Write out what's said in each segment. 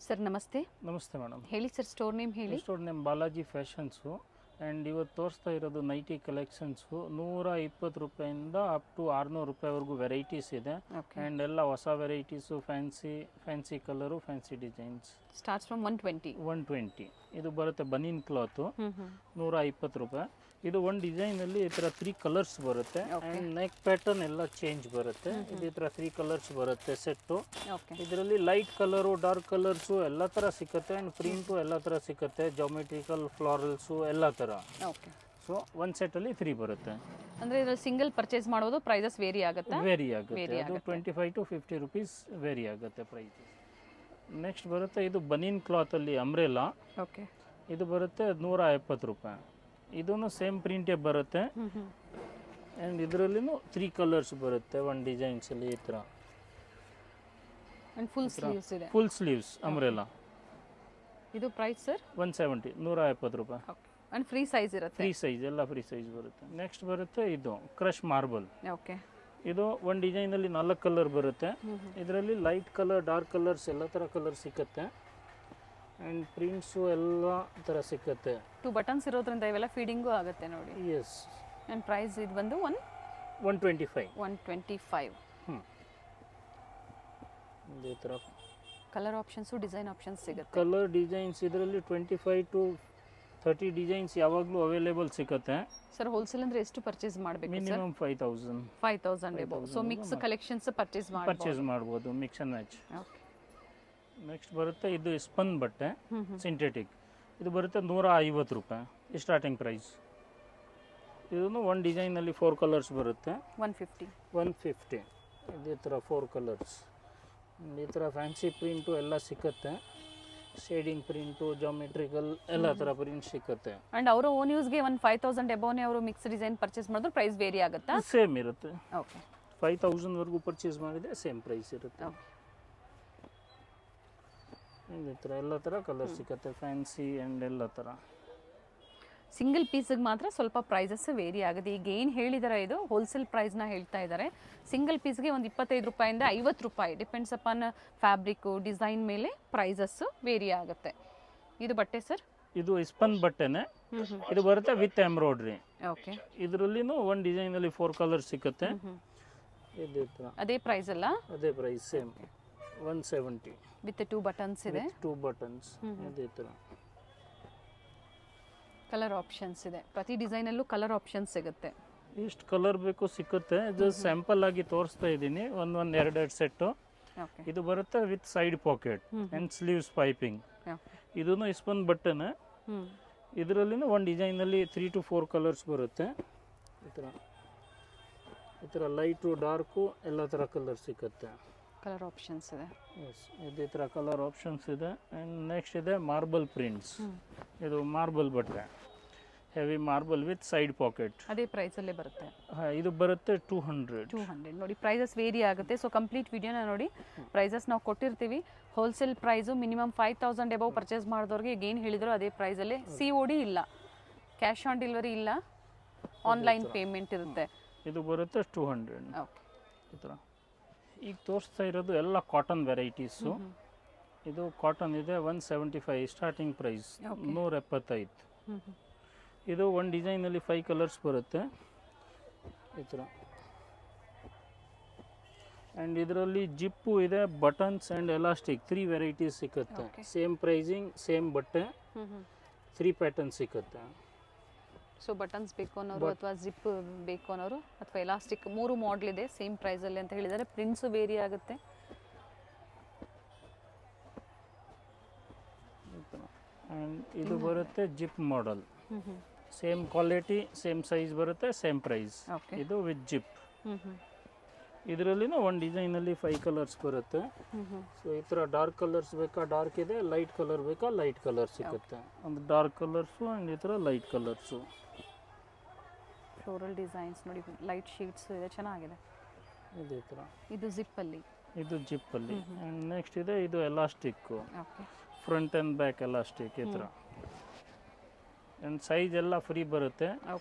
Sir ನಮಸ್ತೆ. ನಮಸ್ತೆ madam. ಹೇಳಿ ಸರ್, ಸ್ಟೋರ್ ನೇಮ್ ಹೇಳಿ. Store name Balaji fashions. And ಇವತ್ತು ತೋರಿಸ್ತಾ ಇರೋದು ನೈಟಿ ಕಲೆಕ್ಷನ್ಸು. 120 ರೂಪಾಯಿಂದ ಅಪ್ ಟು 600 ರೂಪಾಯಿವರೆಗೂ ವೆರೈಟೀಸ್ ಇದೆ. ಆ್ಯಂಡ್ ಎಲ್ಲ ಹೊಸ varieties, fancy colour, fancy designs. Starts from 120. ಇದು ಬರುತ್ತೆ ಬನೀನ್ ಕ್ಲಾತು, 120 ರೂಪಾಯಿ. ಇದು ಒಂದು ಡಿಸೈನಲ್ಲಿ ಈ ಥರ 3 ಕಲರ್ಸ್ ಬರುತ್ತೆ. ಆ್ಯಂಡ್ ನೆಕ್ ಪ್ಯಾಟರ್ನ್ ಎಲ್ಲ ಚೇಂಜ್ ಬರುತ್ತೆ. ಇದು ಈ ಥರ 3 ಕಲರ್ಸ್ ಬರುತ್ತೆ ಸೆಟ್ಟು. ಇದರಲ್ಲಿ ಲೈಟ್ ಕಲರು, ಡಾರ್ಕ್ ಕಲರ್ಸು ಎಲ್ಲ ಥರ ಸಿಕ್ಕತ್ತೆ. ಆ್ಯಂಡ್ ಪ್ರಿಂಟು ಎಲ್ಲ ಥರ ಸಿಕ್ಕತ್ತೆ. ಜಾಮೆಟ್ರಿಕಲ್, ಫ್ಲಾರಲ್ಸು ಎಲ್ಲ ಥರ. ಸೊ ಒಂದು ಸೆಟ್ಟಲ್ಲಿ 3 ಬರುತ್ತೆ. ಅಂದರೆ ಇದರಲ್ಲಿ ಸಿಂಗಲ್ ಪರ್ಚೇಸ್ ಮಾಡೋದು ಪ್ರೈಸಸ್ ವೇರಿ ಆಗುತ್ತೆ. ಅದು 25 to 50 ರೂಪೀಸ್ ವೇರಿ ಆಗುತ್ತೆ ಪ್ರೈಸ್. ನೆಕ್ಸ್ಟ್ ಬರುತ್ತೆ ಇದು ಬನೀನ್ ಕ್ಲಾತಲ್ಲಿ ಅಂಬ್ರೆಲಾ. ಓಕೆ, ಇದು ಬರುತ್ತೆ 170 ರೂಪಾಯಿ. ಇದೂ ಸೇಮ್ ಪ್ರಿಂಟೇ ಬರುತ್ತೆ. ಆ್ಯಂಡ್ ಇದರಲ್ಲಿನೂ 3 ಕಲರ್ಸ್ ಬರುತ್ತೆ ಒಂದು ಡಿಸೈನ್ಸಲ್ಲಿ ಈ ಥರ. ಅಂಡ್ ಫುಲ್ ಸ್ಲೀವ್ಸ್ ಇದೆ. Full sleeves umbrella. ಇದು ಪ್ರೈಸ್ ಸರ್ 170 ರೂಪಾಯಿ. ಅಂಡ್ ಫ್ರೀ ಸೈಜ್ ಇರುತ್ತೆ. ಫ್ರೀ ಸೈಜ್, ಎಲ್ಲ ಫ್ರೀ ಸೈಜ್ ಬರುತ್ತೆ. ನೆಕ್ಸ್ಟ್ ಬರುತ್ತೆ ಇದು ಕ್ರಶ್ ಮಾರ್ಬಲ್. ಓಕೆ, ಇದು ಒಂದು ಡಿಸೈನಲ್ಲಿ 4 ಕಲರ್ ಬರುತ್ತೆ. ಇದರಲ್ಲಿ ಲೈಟ್ ಕಲರ್, ಡಾರ್ಕ್ ಕಲರ್ಸ್ ಎಲ್ಲ ಥರ ಕಲರ್ ಸಿಕ್ಕತ್ತೆ. ಆ್ಯಂಡ್ ಪ್ರಿಂಟ್ಸು ಎಲ್ಲ ಥರ ಸಿಕ್ಕತ್ತೆ. 2 ಬಟನ್ಸ್ ಇರೋದ್ರಿಂದ ಇವೆಲ್ಲ ಫೀಡಿಂಗು ಆಗುತ್ತೆ ನೋಡಿ. ಎಸ್. ಆ್ಯಂಡ್ ಪ್ರೈಸ್ ಇದು ಬಂದು 125. ಇದೇ ಥರ ಕಲರ್ ಆಪ್ಷನ್ಸು, ಡಿಸೈನ್ ಆಪ್ಷನ್ಸ್ ಸಿಗುತ್ತೆ. ಕಲರ್ ಡಿಸೈನ್ಸ್ ಇದರಲ್ಲಿ 25 to 30 ಡಿಸೈನ್ಸ್ ಯಾವಾಗಲೂ ಅವೈಲೇಬಲ್ ಸಿಗುತ್ತೆ. ಸರ್ ಹೋಲ್ಸೇಲ್ ಅಂದರೆ ಎಷ್ಟು ಪರ್ಚೇಸ್ ಮಾಡಬೇಕು? Minimum 5000 above. So mix collections purchase ಮಾಡ್ಬೋದು, mix and match. Okay. Next ಬರುತ್ತೆ ಇದು ಸ್ಪನ್ ಬಟ್ಟೆ, ಸಿಂಥೆಟಿಕ್. ಇದು ಬರುತ್ತೆ 150 ರೂಪಾಯಿ ಸ್ಟಾರ್ಟಿಂಗ್ ಪ್ರೈಸ್. ಇದನ್ನು ಒಂದು ಡಿಸೈನಲ್ಲಿ 4 ಕಲರ್ಸ್ ಬರುತ್ತೆ. 150. ಇದೇ ಥರ 4 ಕಲರ್ಸ್. ಈ ಥರ ಫ್ಯಾನ್ಸಿ ಪ್ರಿಂಟು ಎಲ್ಲ ಸಿಕ್ಕತ್ತೆ. ಶೇಡಿಂಗ್ ಪ್ರಿಂಟು, ಜಾಮೆಟ್ರಿಕಲ್ ಎಲ್ಲ ಥರ ಪ್ರಿಂಟ್ ಸಿಕ್ಕತ್ತೆ. ಅಂಡ್ ಅವರ ಓನ್ ಯೂಸ್ಗೆ 5000 ಎಬೋನೇ ಅವರು ಮಿಕ್ಸ್ ಡಿಸೈನ್ ಪರ್ಚೇಸ್ ಮಾಡಿದ್ರೆ ಪ್ರೈಸ್ ವೇರಿ ಆಗುತ್ತಾ? ಸೇಮ್ ಇರುತ್ತೆ. ಓಕೆ, 5000 ವರೆಗೂ ಪರ್ಚೇಸ್ ಮಾಡಿದರೆ ಸೇಮ್ ಪ್ರೈಸ್ ಇರುತ್ತೆ. ಈ ಥರ ಎಲ್ಲ ಥರ ಕಲರ್ ಸಿಕ್ಕತ್ತೆ, ಫ್ಯಾನ್ಸಿ ಆ್ಯಂಡ್ ಎಲ್ಲ ಥರ. ಸಿಂಗಲ್ ಪೀಸಿಗೆ ಮಾತ್ರ ಸ್ವಲ್ಪ ಪ್ರೈಸಸ್ ವೇರಿ ಆಗುತ್ತೆ. ಈಗ ಏನು ಹೇಳಿದ್ದಾರೆ ಇದು ಹೋಲ್ಸೇಲ್ ಪ್ರೈಸ್ನ ಹೇಳ್ತಾ ಇದ್ದಾರೆ. ಸಿಂಗಲ್ ಪೀಸ್ಗೆ ಒಂದು 25 ರೂಪಾಯಿಂದ 50 ರೂಪಾಯಿ, ಡಿಪೆಂಡ್ಸ್ ಅಪಾನ್ ಫ್ಯಾಬ್ರಿಕ್ಕು, ಡಿಸೈನ್ ಮೇಲೆ ಪ್ರೈಸಸ್ಸು ವೇರಿ ಆಗುತ್ತೆ. ಇದು ಬಟ್ಟೆ ಸರ್, ಇದು ಸ್ಪನ್ ಬಟ್ಟೆನೆ. ಇದು ಬರುತ್ತೆ ವಿತ್ ಎಂಬ್ರಾಯ್ಡ್ರಿ. ಓಕೆ. ಇದರಲ್ಲಿನೂ ಒಂದು ಡಿಸೈನಲ್ಲಿ 4 ಕಲರ್ ಸಿಕ್ಕತ್ತೆ. ಇದೇ ಥರ ಅದೇ ಪ್ರೈಸ್ ಅಲ್ಲ? ಅದೇ ಪ್ರೈಸ್, ಸೇಮ್ 170 ವಿತ್ 2 ಬಟನ್ಸ್ ಇದೆ. 2 ಬಟನ್ಸ್. ಇದೇ ಥರ ಕಲರ್ ಆಪ್ಷನ್ಸ್ ಇದೆ. ಪ್ರತಿ ಡಿಸೈನಲ್ಲೂ ಕಲರ್ ಆಪ್ಷನ್ಸ್ ಸಿಗುತ್ತೆ. ಎಷ್ಟು ಕಲರ್ ಬೇಕು ಸಿಕ್ಕುತ್ತೆ. ಜಸ್ಟ್ ಸ್ಯಾಂಪಲ್ ಆಗಿ ತೋರಿಸ್ತಾ ಇದ್ದೀನಿ. ಒಂದು 2 ಸೆಟ್ಟು. ಇದು ಬರುತ್ತೆ with side packet and sleeves piping. ಇದೂ ಸ್ಪನ್ ಬಟ್ಟೆನೆ. ಇದರಲ್ಲಿನೂ ಒಂದು ಡಿಸೈನಲ್ಲಿ 3 to 4 ಕಲರ್ಸ್ ಬರುತ್ತೆ. ಈ ಥರ ಲೈಟು, ಡಾರ್ಕು ಎಲ್ಲ ಥರ ಕಲರ್ ಸಿಕ್ಕತ್ತೆ. ಕಲರ್ ಆಪ್ಷನ್ಸ್ ಇದೆ. ಎಸ್, ಇದೇ ಥರ ಕಲರ್ ಆಪ್ಷನ್ಸ್ ಇದೆ. ಆ್ಯಂಡ್ ನೆಕ್ಸ್ಟ್ ಇದೆ ಮಾರ್ಬಲ್ ಪ್ರಿಂಟ್ಸ್. ಇದು ಮಾರ್ಬಲ್ ಬಟ್ಟೆ, heavy marble with side pocket. ಅದೇ ಪ್ರೈಸಲ್ಲೇ ಬರುತ್ತೆ. ಇದು ಬರುತ್ತೆ 200 ನೋಡಿ. ಪ್ರೈಸಸ್ ವೇರಿ ಆಗುತ್ತೆ. ಸೊ ಕಂಪ್ಲೀಟ್ ವಿಡಿಯೋನ ನೋಡಿ. ಪ್ರೈಸಸ್ ನಾವು ಕೊಟ್ಟಿರ್ತೀವಿ. Wholesale price minimum 5000 above purchase ಮಾಡಿದವ್ರಿಗೆ ಈಗ ಏನು ಹೇಳಿದ್ರು ಅದೇ ಪ್ರೈಸಲ್ಲೇ. COD ಇಲ್ಲ, ಕ್ಯಾಶ್ ಆನ್ ಡೆಲಿವರಿ ಇಲ್ಲ, ಆನ್ಲೈನ್ ಪೇಮೆಂಟ್ ಇರುತ್ತೆ. ಇದು ಬರುತ್ತೆ 200. ಓಕೆ. ಈ ಥರ ಈಗ ತೋರಿಸ್ತಾ ಇರೋದು ಎಲ್ಲ ಕಾಟನ್ ವೆರೈಟೀಸು. ಇದು ಕಾಟನ್ ಇದೆ 175 ಸ್ಟಾರ್ಟಿಂಗ್ ಪ್ರೈಸ್, 175. ಇದು ಒಂದು ಡಿಸೈನಲ್ಲಿ 5 ಕಲರ್ಸ್ ಬರುತ್ತೆ ಈ ಥರ. ಆ್ಯಂಡ್ ಇದರಲ್ಲಿ ಜಿಪ್ಪು ಇದೆ, ಬಟನ್ಸ್ ಆ್ಯಂಡ್ ಎಲಾಸ್ಟಿಕ್ 3 ವೆರೈಟೀಸ್ ಸಿಕ್ಕತ್ತೆ. ಸೇಮ್ ಪ್ರೈಸಿಂಗ್, ಸೇಮ್ ಬಟ್ಟೆ, 3 ಪ್ಯಾಟರ್ನ್ ಸಿಕ್ಕತ್ತೆ. ಸೊ ಬಟನ್ಸ್ ಬೇಕು ಅನ್ನೋರು ಅಥವಾ ಜಿಪ್ ಬೇಕು ಅನ್ನೋರು ಅಥವಾ ಎಲಾಸ್ಟಿಕ್ 3 ಮಾಡಲ್ ಇದೆ ಸೇಮ್ ಪ್ರೈಸಲ್ಲಿ ಅಂತ ಹೇಳಿದ್ದಾರೆ. ಪ್ರಿಂಟ್ಸು ವೇರಿ ಆಗುತ್ತೆ. ಆ್ಯಂಡ್ ಇದು ಬರುತ್ತೆ ಜಿಪ್ ಮಾಡಲ್. ಸೇಮ್ ಕ್ವಾಲಿಟಿ, ಸೇಮ್ ಸೈಜ್ ಬರುತ್ತೆ, ಸೇಮ್ ಪ್ರೈಸ್. ಇದು ವಿತ್ ಜಿಪ್. ಇದರಲ್ಲಿನೂ ಒಂದು ಡಿಸೈನಲ್ಲಿ 5 ಕಲರ್ಸ್ ಬರುತ್ತೆ. ಸೊ ಈ ಥರ ಡಾರ್ಕ್ ಕಲರ್ಸ್ ಬೇಕಾ ಡಾರ್ಕ್ ಇದೆ, ಲೈಟ್ ಕಲರ್ ಬೇಕಾ ಲೈಟ್ ಕಲರ್ ಸಿಗುತ್ತೆ. ಒಂದು ಡಾರ್ಕ್ ಕಲರ್ಸು ಆ್ಯಂಡ್ ಈ ಥರ ಲೈಟ್ ಕಲರ್ಸು. ಫ್ಲೋರಲ್ ಡಿಸೈನ್ಸ್ ನೋಡಿ, ಲೈಟ್ ಶೀಟ್ಸ್ ಇದೆ, ಚೆನ್ನಾಗಿದೆ. ಇದೇ ಥರ ಇದು ಜಿಪ್ಪಲ್ಲಿ. ಇದು ಜಿಪ್ಪಲ್ಲಿ. ಆ್ಯಂಡ್ ನೆಕ್ಸ್ಟ್ ಇದೆ ಇದು elastic, front and back elastic ಈ ಥರ. ಆ್ಯಂಡ್ ಸೈಜ್ ಎಲ್ಲ ಫ್ರೀ ಬರುತ್ತೆ.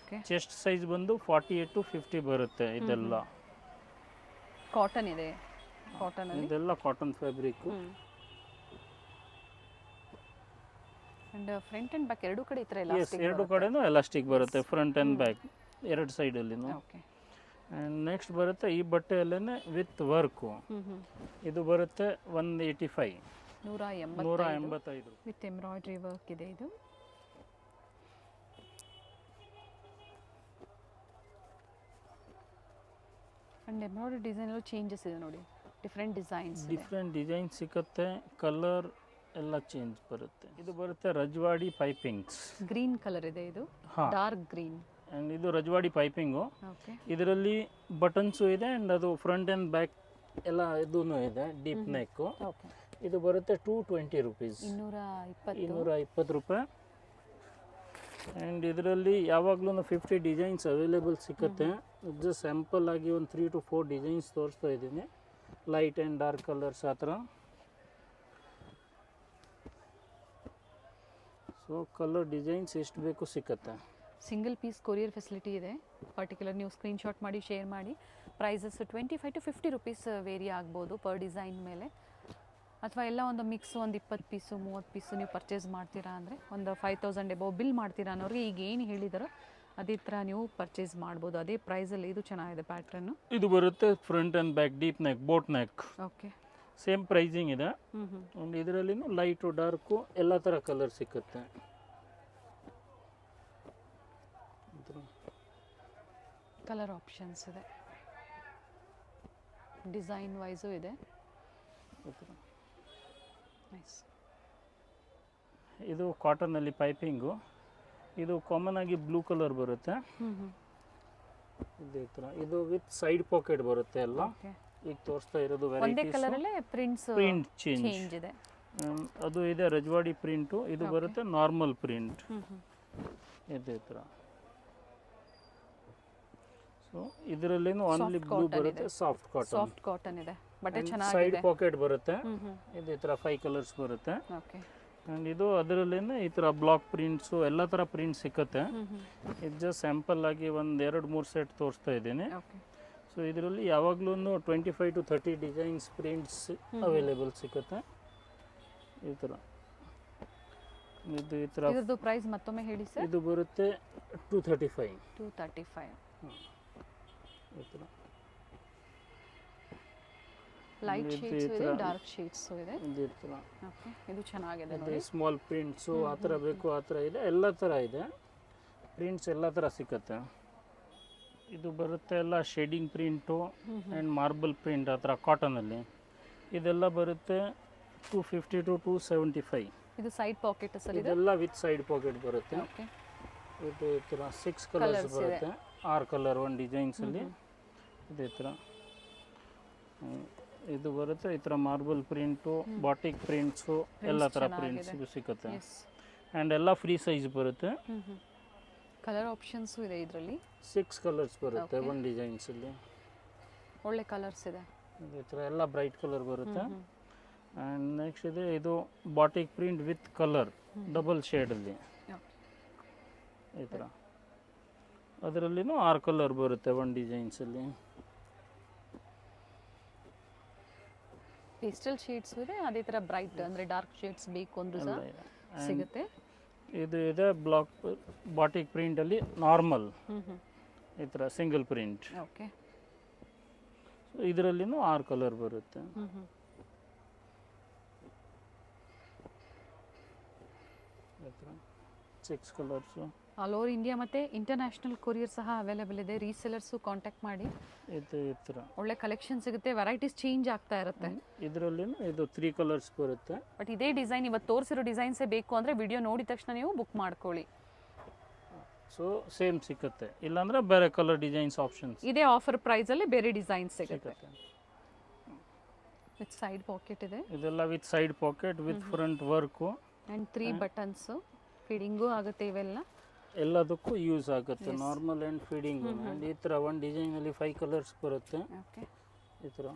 ಚೆಸ್ಟ್ ಸೈಜ್ ಬಂದು 48 to 50 ಬರುತ್ತೆ. ಇದೆಲ್ಲ ಕಾಟನ್ ಇದೆ. ಕಾಟನ್ ಇದೆಲ್ಲ cotton fabric. And front and back ಎರಡೂ ಕಡೆ ಈ ಥರ ಎಸ್ ಎಲಾಸ್ಟಿಕ್ ಎರಡು ಕಡೆನೂ ಎಲಾಸ್ಟಿಕ್ ಬರುತ್ತೆ ಫ್ರಂಟ್ ಆ್ಯಂಡ್ ಬ್ಯಾಕ್ ಎರಡು ಸೈಡಲ್ಲಿನೂ. ಓಕೆ. ಆ್ಯಂಡ್ ನೆಕ್ಸ್ಟ್ ಬರುತ್ತೆ ಈ ಬಟ್ಟೆಯಲ್ಲೇ ವಿತ್ ವರ್ಕು. ಇದು ಬರುತ್ತೆ 185 185 ವಿತ್ ಎಂಬ್ರಾಯ್ಡ್ರಿ ವರ್ಕ್ ಇದೆ ಇದು. ಅಂಡ್ ಎಂಬ್ರಾಯ್ಡ್ರಿ ಡಿಸೈನಲ್ಲೂ ಚೇಂಜಸ್ ಇದೆ ನೋಡಿ, ಡಿಫ್ರೆಂಟ್ ಡಿಸೈನ್ ಸಿಕ್ಕತ್ತೆ, ಕಲರ್ ಎಲ್ಲ ಚೇಂಜ್ ಬರುತ್ತೆ. ಇದು ಬರುತ್ತೆ ರಜ್ವಾಡಿ ಪೈಪಿಂಗ್ಸ್, ಗ್ರೀನ್ ಕಲರ್ ಇದೆ ಇದು, ಡಾರ್ಕ್ ಗ್ರೀನ್. ಆ್ಯಂಡ್ ಇದು ರಜ್ವಾಡಿ ಪೈಪಿಂಗು. ಓಕೆ. ಇದರಲ್ಲಿ ಬಟನ್ಸು ಇದೆ ಆ್ಯಂಡ್ ಅದು ಫ್ರಂಟ್ ಆ್ಯಂಡ್ ಬ್ಯಾಕ್ ಎಲ್ಲ ಇದೂ ಇದೆ, ಡೀಪ್ ನೆಕ್ಕು. ಓಕೆ. ಇದು ಬರುತ್ತೆ 220 ರುಪೀಸ್, 220 ರೂಪಾಯಿ. ಆ್ಯಂಡ್ ಇದರಲ್ಲಿ ಯಾವಾಗಲೂ 50 ಡಿಸೈನ್ಸ್ ಅವೈಲೇಬಲ್ ಸಿಗುತ್ತೆ. ಜಸ್ಟ್ ಸ್ಯಾಂಪಲ್ ಆಗಿ ಒಂದು 3 to 4 ಡಿಸೈನ್ಸ್ ತೋರಿಸ್ತಾ ಇದ್ದೀನಿ, ಲೈಟ್ ಆ್ಯಂಡ್ ಡಾರ್ಕ್ ಕಲರ್ಸ್ ಆ ಥರ. ಸೊ ಕಲರ್ ಡಿಸೈನ್ಸ್ ಎಷ್ಟು ಬೇಕು ಸಿಕ್ಕತ್ತೆ. ಸಿಂಗಲ್ ಪೀಸ್ ಕೊರಿಯರ್ ಫೆಸಿಲಿಟಿ ಇದೆ. ಪರ್ಟಿಕ್ಯುಲರ್ ನೀವು ಸ್ಕ್ರೀನ್ಶಾಟ್ ಮಾಡಿ ಶೇರ್ ಮಾಡಿ. ಪ್ರೈಸಸ್ 25 to 50 ರುಪೀಸ್ ವೇರಿ ಆಗ್ಬೋದು ಪರ್ ಡಿಸೈನ್ ಮೇಲೆ. ಅಥವಾ ಎಲ್ಲ ಒಂದು ಮಿಕ್ಸ್ ಒಂದು 20 ಪೀಸು 30 ಪೀಸು ನೀವು ಪರ್ಚೇಸ್ ಮಾಡ್ತೀರಾ ಅಂದರೆ ಒಂದು 5000 ಎಬವ್ ಬಿಲ್ ಮಾಡ್ತೀರಾ ಅನ್ನೋರಿಗೆ ಈಗ ಏನು ಹೇಳಿದಾರೋ ಅದೇ ಥರ ನೀವು ಪರ್ಚೇಸ್ ಮಾಡ್ಬೋದು. ಅದೇ ಪ್ರೈಸಲ್ಲಿ ಇದು ಚೆನ್ನಾಗಿದೆ ಪ್ಯಾಟ್ರನ್ನು. ಇದು ಬರುತ್ತೆ front and back deep neck, boat neck. Okay. Same pricing ಇದೆ. ಒಂದು ಇದರಲ್ಲಿನೂ ಲೈಟು ಡಾರ್ಕು ಎಲ್ಲ ಥರ ಕಲರ್ ಸಿಕ್ಕುತ್ತೆ. ಕಲರ್ ಆಪ್ಷನ್ಸ್ ಇದೆ, ಡಿಸೈನ್ ವೈಸು ಇದೆ. ನೈಸ್. ಇದು ಕಾಟನಲ್ಲಿ ಪೈಪಿಂಗು. ಇದು ಕಾಮನ್ ಆಗಿ ಬ್ಲೂ ಕಲರ್ ಬರುತ್ತೆ. ಇದೇ ಥರ ಇದು ವಿತ್ ಸೈಡ್ ಪಾಕೆಟ್ ಬರುತ್ತೆ ಎಲ್ಲ. ಈಗ ತೋರಿಸ್ತಾ ಇರೋದು ಒಂದೇ ಕಲರಲ್ಲೇ ಪ್ರಿಂಟ್ ಚೇಂಜ್ ಇದೆ. ಅದು ಇದೆ ರಜ್ವಾಡಿ ಪ್ರಿಂಟು. ಇದು ಬರುತ್ತೆ ನಾರ್ಮಲ್ ಪ್ರಿಂಟ್ ಇದೇ ಥರ. ಸೊ ಇದರಲ್ಲೇನು ಓನ್ಲಿ ಬ್ಲೂ ಬರುತ್ತೆ, ಸಾಫ್ಟ್ ಕಾಟನ್ ಇದೆ, ಬಟ್ ಚೆನ್ನಾಗಿದೆ. ಸೈಡ್ ಪಾಕೆಟ್ ಬರುತ್ತೆ, ಇದೇ ಥರ 5 ಕಲರ್ಸ್ ಬರುತ್ತೆ. ಓಕೆ. ಆ್ಯಂಡ್ ಇದು ಅದರಲ್ಲೇನೆ ಈ ಥರ ಬ್ಲಾಕ್ ಪ್ರಿಂಟ್ಸು ಎಲ್ಲ ಥರ ಪ್ರಿಂಟ್ ಸಿಕ್ಕತ್ತೆ. ಇದು ಜಸ್ಟ್ ಸ್ಯಾಂಪಲ್ ಆಗಿ ಒಂದು 2-3 ಸೆಟ್ ತೋರಿಸ್ತಾ ಇದ್ದೀನಿ. ಸೊ ಇದರಲ್ಲಿ ಯಾವಾಗಲೂ 25 to 30 ಡಿಸೈನ್ಸ್ ಪ್ರಿಂಟ್ಸ್ ಅವೈಲೇಬಲ್ ಸಿಕ್ಕತ್ತೆ ಈ ಥರ. ಇದು ಈ ಥರ. ಇದರದ್ದು ಪ್ರೈಸ್ ಮತ್ತೊಮ್ಮೆ ಹೇಳಿ ಸರ್. ಇದು ಬರುತ್ತೆ 235 ಈ ಥರ. ಲೈಟ್ ಶೇಡ್ಸ್ ಇದೆ, ಡಾರ್ಕ್ ಶೇಡ್ಸ್ ಇದೆ. ಇದೇ ಥರ. ಓಕೆ. ಇದು ಚೆನ್ನಾಗಿದೆ ನೋಡಿ. ಸ್ಮಾಲ್ ಪ್ರಿಂಟ್ಸು ಆ ಥರ ಬೇಕು ಆ ಥರ ಇದೆ, ಎಲ್ಲ ಥರ ಇದೆ ಪ್ರಿಂಟ್ಸ್, ಎಲ್ಲ ಥರ ಸಿಕ್ಕತ್ತೆ. ಇದು ಬರುತ್ತೆ ಎಲ್ಲ shading print and marble print ಆ ಥರ ಕಾಟನಲ್ಲಿ. ಇದೆಲ್ಲ ಬರುತ್ತೆ 250 to 275. ಇದು ಸೈಡ್ ಪಾಕೆಟ್ ಸರ್. ಇದೆಲ್ಲ ವಿತ್ ಸೈಡ್ ಪಾಕೆಟ್ ಬರುತ್ತೆ. ಓಕೆ. ಇದು ಈ ಥರ 6 ಕಲರ್ಸ್ ಬರುತ್ತೆ, 6 ಕಲರ್ ಒಂದು ಡಿಸೈನ್ಸಲ್ಲಿ ಇದೇ ಥರ. ಇದು ಬರುತ್ತೆ ಈ ಥರ ಮಾರ್ಬಲ್ ಪ್ರಿಂಟು, ಬಾಟಿಕ್ ಪ್ರಿಂಟ್ಸು ಎಲ್ಲ ಥರ ಪ್ರಿಂಟ್ಸ್ ಇದು ಸಿಗುತ್ತೆ. ಆ್ಯಂಡ್ ಎಲ್ಲ ಫ್ರೀ ಸೈಜ್ ಬರುತ್ತೆ. ಕಲರ್ ಆಪ್ಷನ್ಸು ಇದೆ ಇದರಲ್ಲಿ. 6 ಕಲರ್ಸ್ ಬರುತ್ತೆ ಒಂದು ಡಿಸೈನ್ಸಲ್ಲಿ. ಒಳ್ಳೆ ಕಲರ್ಸ್ ಇದೆ. ಈ ಥರ ಎಲ್ಲ ಬ್ರೈಟ್ ಕಲರ್ ಬರುತ್ತೆ. ಆ್ಯಂಡ್ ನೆಕ್ಸ್ಟ್ ಇದೆ ಇದು batik print with colour double ಶೇಡಲ್ಲಿ ಈ ಥರ. ಅದರಲ್ಲಿನೂ 6 ಕಲರ್ ಬರುತ್ತೆ ಒಂದು ಡಿಸೈನ್ಸಲ್ಲಿ. ಪೇಸ್ಟಲ್ ಶೇಡ್ಸ್ ಇದೆ, ಅದೇ ಥರ ಬ್ರೈಟ್ ಅಂದರೆ ಡಾರ್ಕ್ ಶೇಡ್ಸ್ ಬೇಕು ಅಂದ್ರೂ ಸಹ ಸಿಗುತ್ತೆ. ಇದು ಇದೆ ಬ್ಲಾಕ್ ಬಾಟಿಕ್ ಪ್ರಿಂಟಲ್ಲಿ ನಾರ್ಮಲ್ ಈ ಥರ ಸಿಂಗಲ್ ಪ್ರಿಂಟ್. ಓಕೆ. ಇದರಲ್ಲಿನೂ 6 ಕಲರ್ ಬರುತ್ತೆ. ಈ ಥರ 6 ಕಲರ್ಸು. ಆಲ್ ಓವರ್ ಇಂಡಿಯಾ ಮತ್ತು ಇಂಟರ್ನ್ಯಾಷನಲ್ ಕೊರಿಯರ್ ಸಹ ಅವೈಲೇಬಲ್ ಇದೆ. ರೀಸೆಲರ್ಸು ಕಾಂಟ್ಯಾಕ್ಟ್ ಮಾಡಿ. ಇದು ಈ ಥರ ಒಳ್ಳೆ ಕಲೆಕ್ಷನ್ ಸಿಗುತ್ತೆ, ವೆರೈಟೀಸ್ ಚೇಂಜ್ ಆಗ್ತಾ ಇರುತ್ತೆ. ಇದರಲ್ಲಿ ಇದು 3 ಕಲರ್ಸ್ ಬರುತ್ತೆ. ಬಟ್ ಇದೇ ಡಿಸೈನ್ ಇವತ್ತು ತೋರಿಸಿರೋ ಡಿಸೈನ್ಸೇ ಬೇಕು ಅಂದರೆ ವಿಡಿಯೋ ನೋಡಿದ ತಕ್ಷಣ ನೀವು ಬುಕ್ ಮಾಡ್ಕೊಳ್ಳಿ. ಸೊ ಸೇಮ್ ಸಿಕ್ಕತ್ತೆ, ಇಲ್ಲಾಂದ್ರೆ ಬೇರೆ ಕಲರ್ ಡಿಸೈನ್ಸ್ ಆಪ್ಷನ್ಸ್. ಇದೇ ಆಫರ್ ಪ್ರೈಸಲ್ಲಿ ಬೇರೆ ಡಿಸೈನ್ಸ್ ಸಿಗುತ್ತೆ. ವಿತ್ ಸೈಡ್ ಪಾಕೆಟ್ ಇದೆ. ಇದೆಲ್ಲ with side packet with front work and 3 buttons. Feeding ಆಗುತ್ತೆ ಇವೆಲ್ಲ, ಎಲ್ಲದಕ್ಕೂ ಯೂಸ್ ಆಗುತ್ತೆ. Normal and feeding. ಆ್ಯಂಡ್ ಈ ಥರ ಒಂದು ಡಿಸೈನಲ್ಲಿ 5 ಕಲರ್ಸ್ ಬರುತ್ತೆ ಈ ಥರ.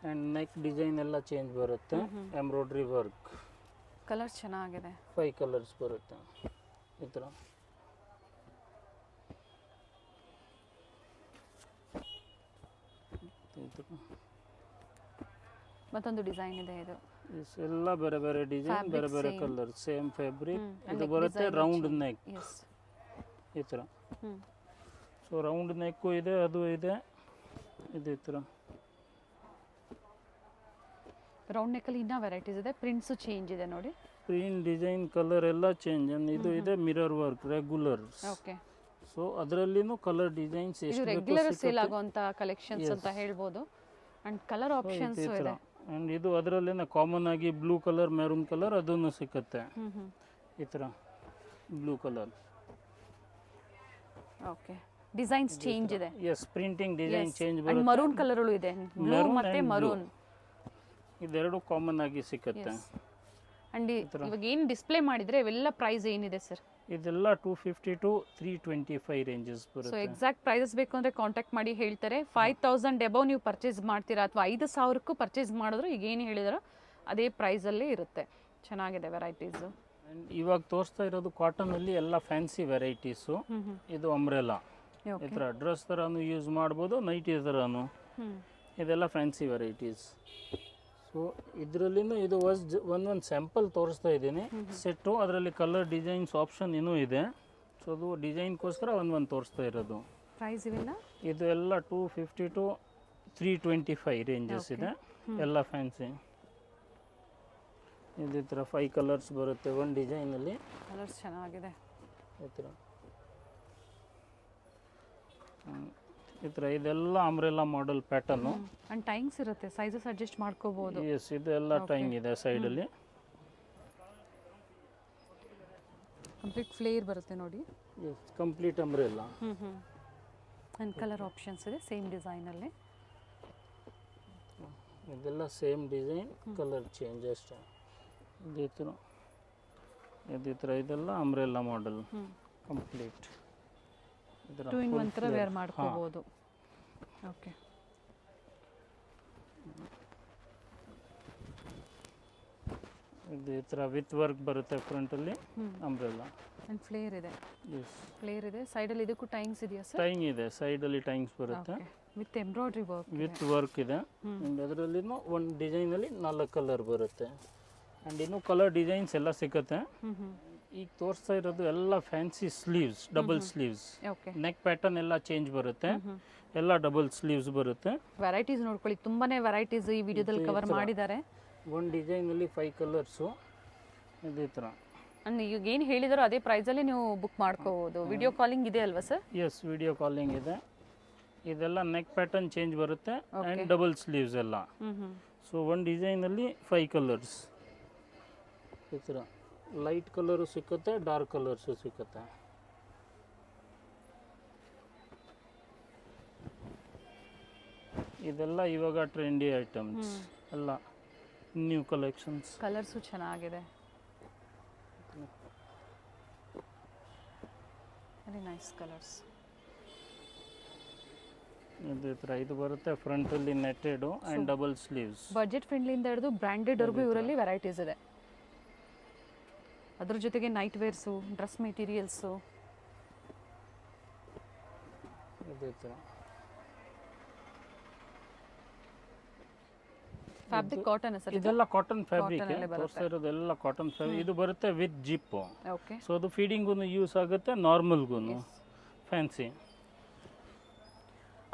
ಆ್ಯಂಡ್ ನೆಕ್ ಡಿಸೈನ್ ಎಲ್ಲ ಚೇಂಜ್ ಬರುತ್ತೆ, ಎಂಬ್ರಾಯ್ಡ್ರಿ ವರ್ಕ್. ಕಲರ್ಸ್ ಚೆನ್ನಾಗಿದೆ. 5 ಕಲರ್ಸ್ ಬರುತ್ತೆ ಈ ಥರ. ಮತ್ತೊಂದು ಡಿಸೈನ್ ಇದೆ ಇದು ಎಲ್ಲ ಬೇರೆ ಬೇರೆ ಡಿಸೈನ್ Fabric ಬೇರೆ ಬೇರೆ same. Colour same fabric And ಇದು neck ಬರುತ್ತೆ design round change. Neck yes ಈ ಥರ ಸೊ ರೌಂಡ್ ನೆಕ್ಕು ಇದೆ ಅದು ಇದೆ ಇದು ಈ ಥರ ರೌಂಡ್ ನೆಕ್ಕಲ್ಲಿ ಇನ್ನೂ ವೆರೈಟೀಸ್ ಇದೆ, ಪ್ರಿಂಟ್ಸು ಚೇಂಜ್ ಇದೆ ನೋಡಿ. ಪ್ರಿಂಟ್ ಡಿಸೈನ್ ಕಲರ್ ಎಲ್ಲ ಚೇಂಜ್ ಇದು ಇದೆ mirror work regular okay, so ಅದರಲ್ಲಿನೂ ಕಲರ್ ಡಿಸೈನ್ಸ್ ಇದು ಎಷ್ಟು ರೆಗ್ಯುಲರ್ ಸೇಲ್ ಆಗುವಂತ ಕಲೆಕ್ಷನ್ಸ್ ಅಂತ ಹೇಳ್ಬೋದು. ಅಂಡ್ ಕಲರ್ ಆಪ್ಷನ್ಸ್ ಈ ಥರ ಇದೆ. ಆ್ಯಂಡ್ ಇದು ಅದರಲ್ಲೇನೆ ಕಾಮನ್ ಆಗಿ ಬ್ಲೂ ಕಲರ್ ಮೆರೂನ್ ಕಲರ್ ಅದನ್ನು ಸಿಕ್ಕತ್ತೆ ಈ ಥರ blue colour. Okay, designs change ಇದೆ. Yes printing design change and ಬರುತ್ತೆ. ಮರೂನ್ ಕಲರ್ಗಳು ಇದೆ, ಬ್ಲೂ Maroon ಮತ್ತೆ and blue. ಮರೂನ್. ಇದೆರಡು ಕಾಮನ್ ಆಗಿ ಸಿಕ್ಕತ್ತೆ. ಅಂಡ್ ಇವಾಗ ಏನು ಡಿಸ್ಪ್ಲೇ ಮಾಡಿದ್ರೆ ಇವೆಲ್ಲ ಪ್ರೈಸ್ ಏನಿದೆ ಸರ್? ಇದೆಲ್ಲ 250 to 325 ರೇಂಜಸ್ ಸೊ ಬರುತ್ತೆ. ಎಕ್ಸಾಕ್ಟ್ ಪ್ರೈಸಸ್ ಬೇಕು ಅಂದರೆ ಕಾಂಟ್ಯಾಕ್ಟ್ ಮಾಡಿ ಹೇಳ್ತಾರೆ. 5000 ಎಬವ್ ನೀವು ಪರ್ಚೇಸ್ ಮಾಡ್ತೀರಾ ಅಥವಾ 5000ಕ್ಕೂ ಪರ್ಚೇಸ್ ಮಾಡಿದ್ರು ಈಗ ಏನು ಹೇಳಿದಾರೋ ಅದೇ ಪ್ರೈಸಲ್ಲೇ ಇರುತ್ತೆ. ಚೆನ್ನಾಗಿದೆ ವೆರೈಟೀಸು. And ಇವಾಗ ತೋರಿಸ್ತಾ ಇರೋದು ಕಾಟನ್ ಅಲ್ಲಿ ಎಲ್ಲ ಫ್ಯಾನ್ಸಿ ವೆರೈಟೀಸು. ಇದು ಅಂಬ್ರೆಲಾ ಈ ಥರ ಡ್ರೆಸ್ ಥರನೂ ಯೂಸ್ ಮಾಡ್ಬೋದು, ನೈಟಿ ಥರನೂ. ಇದೆಲ್ಲ ಫ್ಯಾನ್ಸಿ ವೆರೈಟೀಸ್. ಸೊ ಇದರಲ್ಲಿನೂ ಇದು ಒಂದೊಂದು ಸ್ಯಾಂಪಲ್ ತೋರಿಸ್ತಾ ಇದ್ದೀನಿ ಸೆಟ್ಟು. ಅದರಲ್ಲಿ ಕಲರ್ ಡಿಸೈನ್ಸ್ ಆಪ್ಷನ್ ಇನ್ನೂ ಇದೆ. ಸೊ ಅದು ಡಿಸೈನ್ಗೋಸ್ಕರ ಒಂದೊಂದು ತೋರಿಸ್ತಾ ಇರೋದು. ಪ್ರೈಸ್ ಇವೆಲ್ಲ ಇದು ಎಲ್ಲ 250 to 325 ರೇಂಜಸ್ ಇದೆ, ಎಲ್ಲ ಫ್ಯಾನ್ಸಿ. ಇದೇ ಥರ 5 ಕಲರ್ಸ್ ಬರುತ್ತೆ ಒಂದು ಡಿಸೈನಲ್ಲಿ. ಕಲರ್ಸ್ ಚೆನ್ನಾಗಿದೆ ಈ ಥರ ಈ ಥರ ಇದೆಲ್ಲ umbrella model pattern. And times ಇರುತ್ತೆ, ಸೈಜಸ್ ಅಡ್ಜಸ್ಟ್ ಮಾಡ್ಕೋಬಹುದು. ಎಸ್ ಇದು ಎಲ್ಲ ಟೈಮ್ ಇದೆ ಸೈಡಲ್ಲಿ. ಕಂಪ್ಲೀಟ್ ಫ್ಲೇರ್ ಬರುತ್ತೆ ನೋಡಿ. Yes complete umbrella. And colour options ಇದೆ ಸೇಮ್ ಡಿಸೈನಲ್ಲಿ. ಇದೆಲ್ಲ ಸೇಮ್ ಡಿಸೈನ್, ಕಲರ್ ಚೇಂಜ್ ಅಷ್ಟೇ. ಇದೇ ಥರ ಇದೆಲ್ಲ ಅಂಬ್ರೆಲಾ ಮಾಡೆಲ್ ಕಂಪ್ಲೀಟ್. 2 in 1 ಥರ ವೇರ್ ಮಾಡ್ಕೋಬಹುದು. ಓಕೆ, ಇದು ಈ ಥರ ವಿತ್ ವರ್ಕ್ ಬರುತ್ತೆ ಫ್ರಂಟಲ್ಲಿ ಅಂಬ್ರೆಲಾ. ಅಂಡ್ ಫ್ಲೇರ್ ಇದೆ. ಎಸ್ ಫ್ಲೇರ್ ಇದೆ ಸೈಡಲ್ಲಿ. ಇದಕ್ಕೂ ಟೈಮ್ಸ್ ಇದೆಯಾ ಸರ್? ಟೈಮ್ ಇದೆ ಸೈಡಲ್ಲಿ ಟೈಮ್ಸ್ ಬರುತ್ತೆ with embroidery work. With work ಇದೆ. ಆ್ಯಂಡ್ ಅದರಲ್ಲಿನೂ ಒಂದು ಡಿಸೈನಲ್ಲಿ 4 ಕಲರ್ ಬರುತ್ತೆ. ಆ್ಯಂಡ್ ಇನ್ನೂ ಕಲರ್ ಡಿಸೈನ್ಸ್ ಎಲ್ಲ ಸಿಗುತ್ತೆ. ಈಗ ತೋರಿಸ್ತಾ ಇರೋದು ಎಲ್ಲ fancy sleeves, double sleeves. Okay, neck pattern ಎಲ್ಲ ಚೇಂಜ್ ಬರುತ್ತೆ, ಎಲ್ಲ ಡಬಲ್ ಸ್ಲೀವ್ಸ್ ಬರುತ್ತೆ. ವೆರೈಟೀಸ್ ನೋಡ್ಕೊಳ್ಳಿ, ತುಂಬಾನೇ ವೆರೈಟೀಸ್ ಈ ವಿಡಿಯೋದಲ್ಲಿ ಕವರ್ ಮಾಡಿದ್ದಾರೆ. ಒಂದು ಡಿಸೈನಲ್ಲಿ 5 ಕಲರ್ಸು ಇದೇ ಥರ. ಅಂಡ್ ಈಗ ಏನು ಹೇಳಿದಾರೋ ಅದೇ ಪ್ರೈಸಲ್ಲಿ ನೀವು ಬುಕ್ ಮಾಡ್ಕೋಬೋದು. ವಿಡಿಯೋ ಕಾಲಿಂಗ್ ಇದೆ ಅಲ್ವಾ ಸರ್? ಎಸ್ ವಿಡಿಯೋ ಕಾಲಿಂಗ್ ಇದೆ. ಇದೆಲ್ಲ ನೆಕ್ ಪ್ಯಾಟರ್ನ್ ಚೇಂಜ್ ಬರುತ್ತೆ ಆ್ಯಂಡ್ ಡಬಲ್ ಸ್ಲೀವ್ಸ್ ಎಲ್ಲ. ಸೊ ಒಂದು ಡಿಸೈನಲ್ಲಿ 5 ಕಲರ್ಸ್ ಈ ಥರ. ಲೈಟ್ ಕಲರು ಸಿಕ್ಕುತ್ತೆ, ಡಾರ್ಕ್ ಕಲರ್ಸು ಸಿಕ್ಕುತ್ತೆ. ಇದೆಲ್ಲ ಇವಾಗ ಟ್ರೆಂಡಿ ಐಟಮ್ಸ್, ಎಲ್ಲ ನ್ಯೂ ಕಲೆಕ್ಷನ್ಸ್. ಕಲರ್ಸು ಚೆನ್ನಾಗಿದೆ, ವೆರಿ ನೈಸ್ ಕಲರ್ಸ್. ಇದೇ ಥರ ಇದು ಬರುತ್ತೆ ಫ್ರಂಟಲ್ಲಿ netted and double sleeves. Budget ಫ್ರೆಂಡ್ಲಿಂದ ಹಿಡಿದು ಬ್ರ್ಯಾಂಡೆಡ್ವರೆಗೂ ಇವರಲ್ಲಿ ವೆರೈಟೀಸ್ ಇದೆ. ಅದ್ರ ಜೊತೆಗೆ ನೈಟ್ ವೇರ್ಸು, ಡ್ರೆಸ್ ಮೆಟೀರಿಯಲ್ಸು. ಇದೇ ಥರ ಫ್ಯಾಬ್ರಿಕ್ ಕಾಟನ್ ಸರ್? ಇದೆಲ್ಲ ಕಾಟನ್ ಫ್ಯಾಬ್ರಿಕ್ ತೋರಿಸ್ತಾ ಇರೋದು ಎಲ್ಲ ಕಾಟನ್ ಫ್ಯಾಬ್ರಿಕ್. ಇದು ಬರುತ್ತೆ ವಿತ್ ಜಿಪ್. ಓಕೆ, ಸೊ ಅದು ಫೀಡಿಂಗೂ ಯೂಸ್ ಆಗುತ್ತೆ, ನಾರ್ಮಲ್ಗೂ ಫ್ಯಾನ್ಸಿ.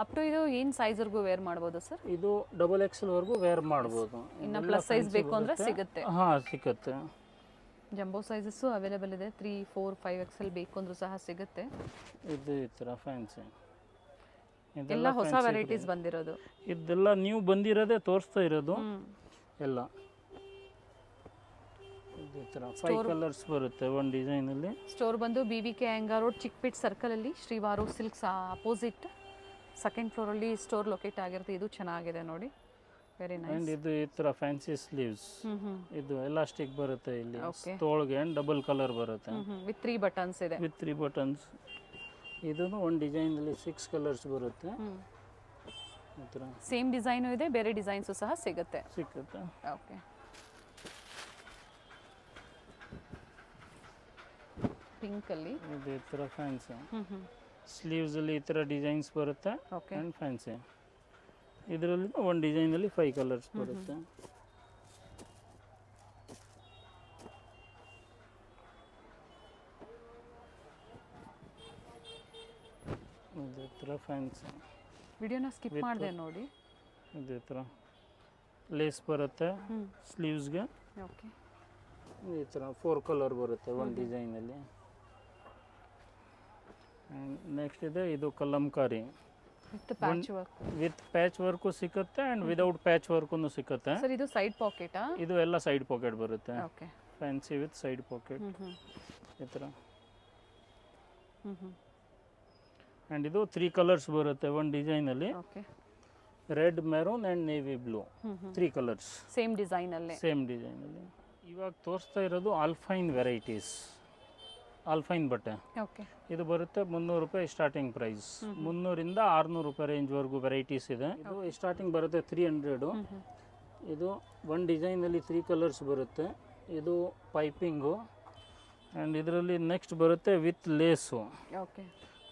ಅಪ್ ಟು ಇದು ಏನು ಸೈಜ್ವರೆಗೂ ವೇರ್ ಮಾಡ್ಬೋದು ಸರ್? ಇದು XXL ವರೆಗೂ ವೇರ್ ಮಾಡ್ಬೋದು. ಇನ್ನು ಪ್ಲಸ್ ಸೈಜ್ ಬೇಕು ಅಂದರೆ ಸಿಗುತ್ತೆ? ಹಾಂ ಸಿಗುತ್ತೆ. ಜಂಬೋ ಸೈಜಸ್ಸು ಅವೈಲೇಬಲ್ ಇದೆ. 3, 4, 5XL ಬೇಕು ಅಂದರೂ ಸಹ ಸಿಗುತ್ತೆ. ಇದು ಈ ಥರ ಫ್ಯಾನ್ಸಿ. ಎಲ್ಲ ಹೊಸ ವೆರೈಟೀಸ್ ಬಂದಿರೋದು. ಇದೆಲ್ಲ ನೀವು ಬಂದಿರೋದೇ ತೋರಿಸ್ತಾ ಇರೋದು ಎಲ್ಲ. ಈ ಥರ 5 ಕಲರ್ಸ್ ಬರುತ್ತೆ ಒಂದು ಡಿಸೈನಲ್ಲಿ. ಸ್ಟೋರ್ ಬಂದು BBK ಅಯ್ಯಂಗಾರ್ ರೋಡ್, ಚಿಕ್ಕಪೇಟ್ ಸರ್ಕಲಲ್ಲಿ ಶ್ರೀವಾರು ಸಿಲ್ಕ್ಸ್ ಅಪೋಸಿಟ್ ಸೆಕೆಂಡ್ ಫ್ಲೋರಲ್ಲಿ ಸ್ಟೋರ್ ಲೊಕೇಟ್ ಆಗಿರುತ್ತೆ. ಇದು ಚೆನ್ನಾಗಿದೆ ನೋಡಿ, ವೆರಿ ನೈಸ್. ಆ್ಯಂಡ್ ಇದು ಈ ಥರ ಫ್ಯಾನ್ಸಿ ಸ್ಲೀವ್ಸ್. ಇದು ಎಲಾಸ್ಟಿಕ್ ಬರುತ್ತೆ ಇಲ್ಲಿ ತೋಳ್ಗೆ, ಆ್ಯಂಡ್ ಡಬಲ್ ಕಲರ್ ಬರುತ್ತೆ ವಿತ್ 3 ಬಟನ್ಸ್ ಇದೆ. With 3 buttons. ಇದೂ ಒಂದು ಡಿಸೈನಲ್ಲಿ 6 ಕಲರ್ಸ್ ಬರುತ್ತೆ. ಈ ಥರ ಸೇಮ್ ಡಿಸೈನು ಇದೆ, ಬೇರೆ ಡಿಸೈನ್ಸು ಸಹ ಸಿಗುತ್ತೆ. ಓಕೆ, ಪಿಂಕಲ್ಲಿ ಇದೇ ಥರ ಫ್ಯಾನ್ಸಿ. ಸ್ಲೀವ್ಸಲ್ಲಿ ಈ ಥರ ಡಿಸೈನ್ಸ್ ಬರುತ್ತೆ ಆ್ಯಂಡ್ ಫ್ಯಾನ್ಸಿ. ಇದರಲ್ಲಿ ಒಂದು ಡಿಸೈನಲ್ಲಿ 5 ಕಲರ್ಸ್ ಬರುತ್ತೆ. ಥರ ಫ್ಯಾನ್ಸಿ ವಿಡಿಯೋನ ಸ್ಕಿಪ್ With- ಮಾಡಿದೆ ನೋಡಿ. ಇದೇ ಥರ ಲೇಸ್ ಬರುತ್ತೆ ಸ್ಲೀವ್ಸ್ಗೆ. ಓಕೆ. ಈ ಥರ 4 ಕಲರ್ ಬರುತ್ತೆ ಒಂದು ಡಿಸೈನಲ್ಲಿ. ನೆಕ್ಸ್ಟ್ ಇದೆ ಇದು kalamkari with patch work. With patch work ಸಿಕ್ಕುತ್ತೆ ಆ್ಯಂಡ್ ವಿದೌಟ್ ಪ್ಯಾಚ್ ವರ್ಕು ಸಿಕ್ಕುತ್ತೆ. ಸರ್ ಇದು ಸೈಡ್ ಪಾಕೆಟಾ? ಇದು ಎಲ್ಲ ಸೈಡ್ ಪಾಕೆಟ್ ಬರುತ್ತೆ. Okay. Fancy with side pocket ಈ ಥರ. ಆ್ಯಂಡ್ ಇದು 3 ಕಲರ್ಸ್ ಬರುತ್ತೆ ಒಂದು ಡಿಸೈನಲ್ಲಿ. Okay. Red, maroon and navy blue 3 colours same ಡಿಸೈನಲ್ಲೇ. ಸೇಮ್ ಡಿಸೈನಲ್ಲಿ. ಇವಾಗ ತೋರಿಸ್ತಾ ಇರೋದು ಆಲ್ಫೈನ್ ವೆರೈಟೀಸ್. ಆಲ್ಫೈನ್ ಬಟ್ಟೆ ಓಕೆ. ಇದು ಬರುತ್ತೆ 300 ರೂಪಾಯಿ ಸ್ಟಾರ್ಟಿಂಗ್ ಪ್ರೈಸ್. 300ರಿಂದ 600 ರೂಪಾಯಿ ರೇಂಜ್ವರೆಗೂ ವೆರೈಟೀಸ್ ಇದೆ. ಇದು ಸ್ಟಾರ್ಟಿಂಗ್ ಬರುತ್ತೆ 300. ಇದು ಒಂದು ಡಿಸೈನಲ್ಲಿ 3 ಕಲರ್ಸ್ ಬರುತ್ತೆ. ಇದು ಪೈಪಿಂಗು ಆ್ಯಂಡ್ ಇದರಲ್ಲಿ ನೆಕ್ಸ್ಟ್ ಬರುತ್ತೆ ವಿತ್ ಲೇಸು. ಓಕೆ.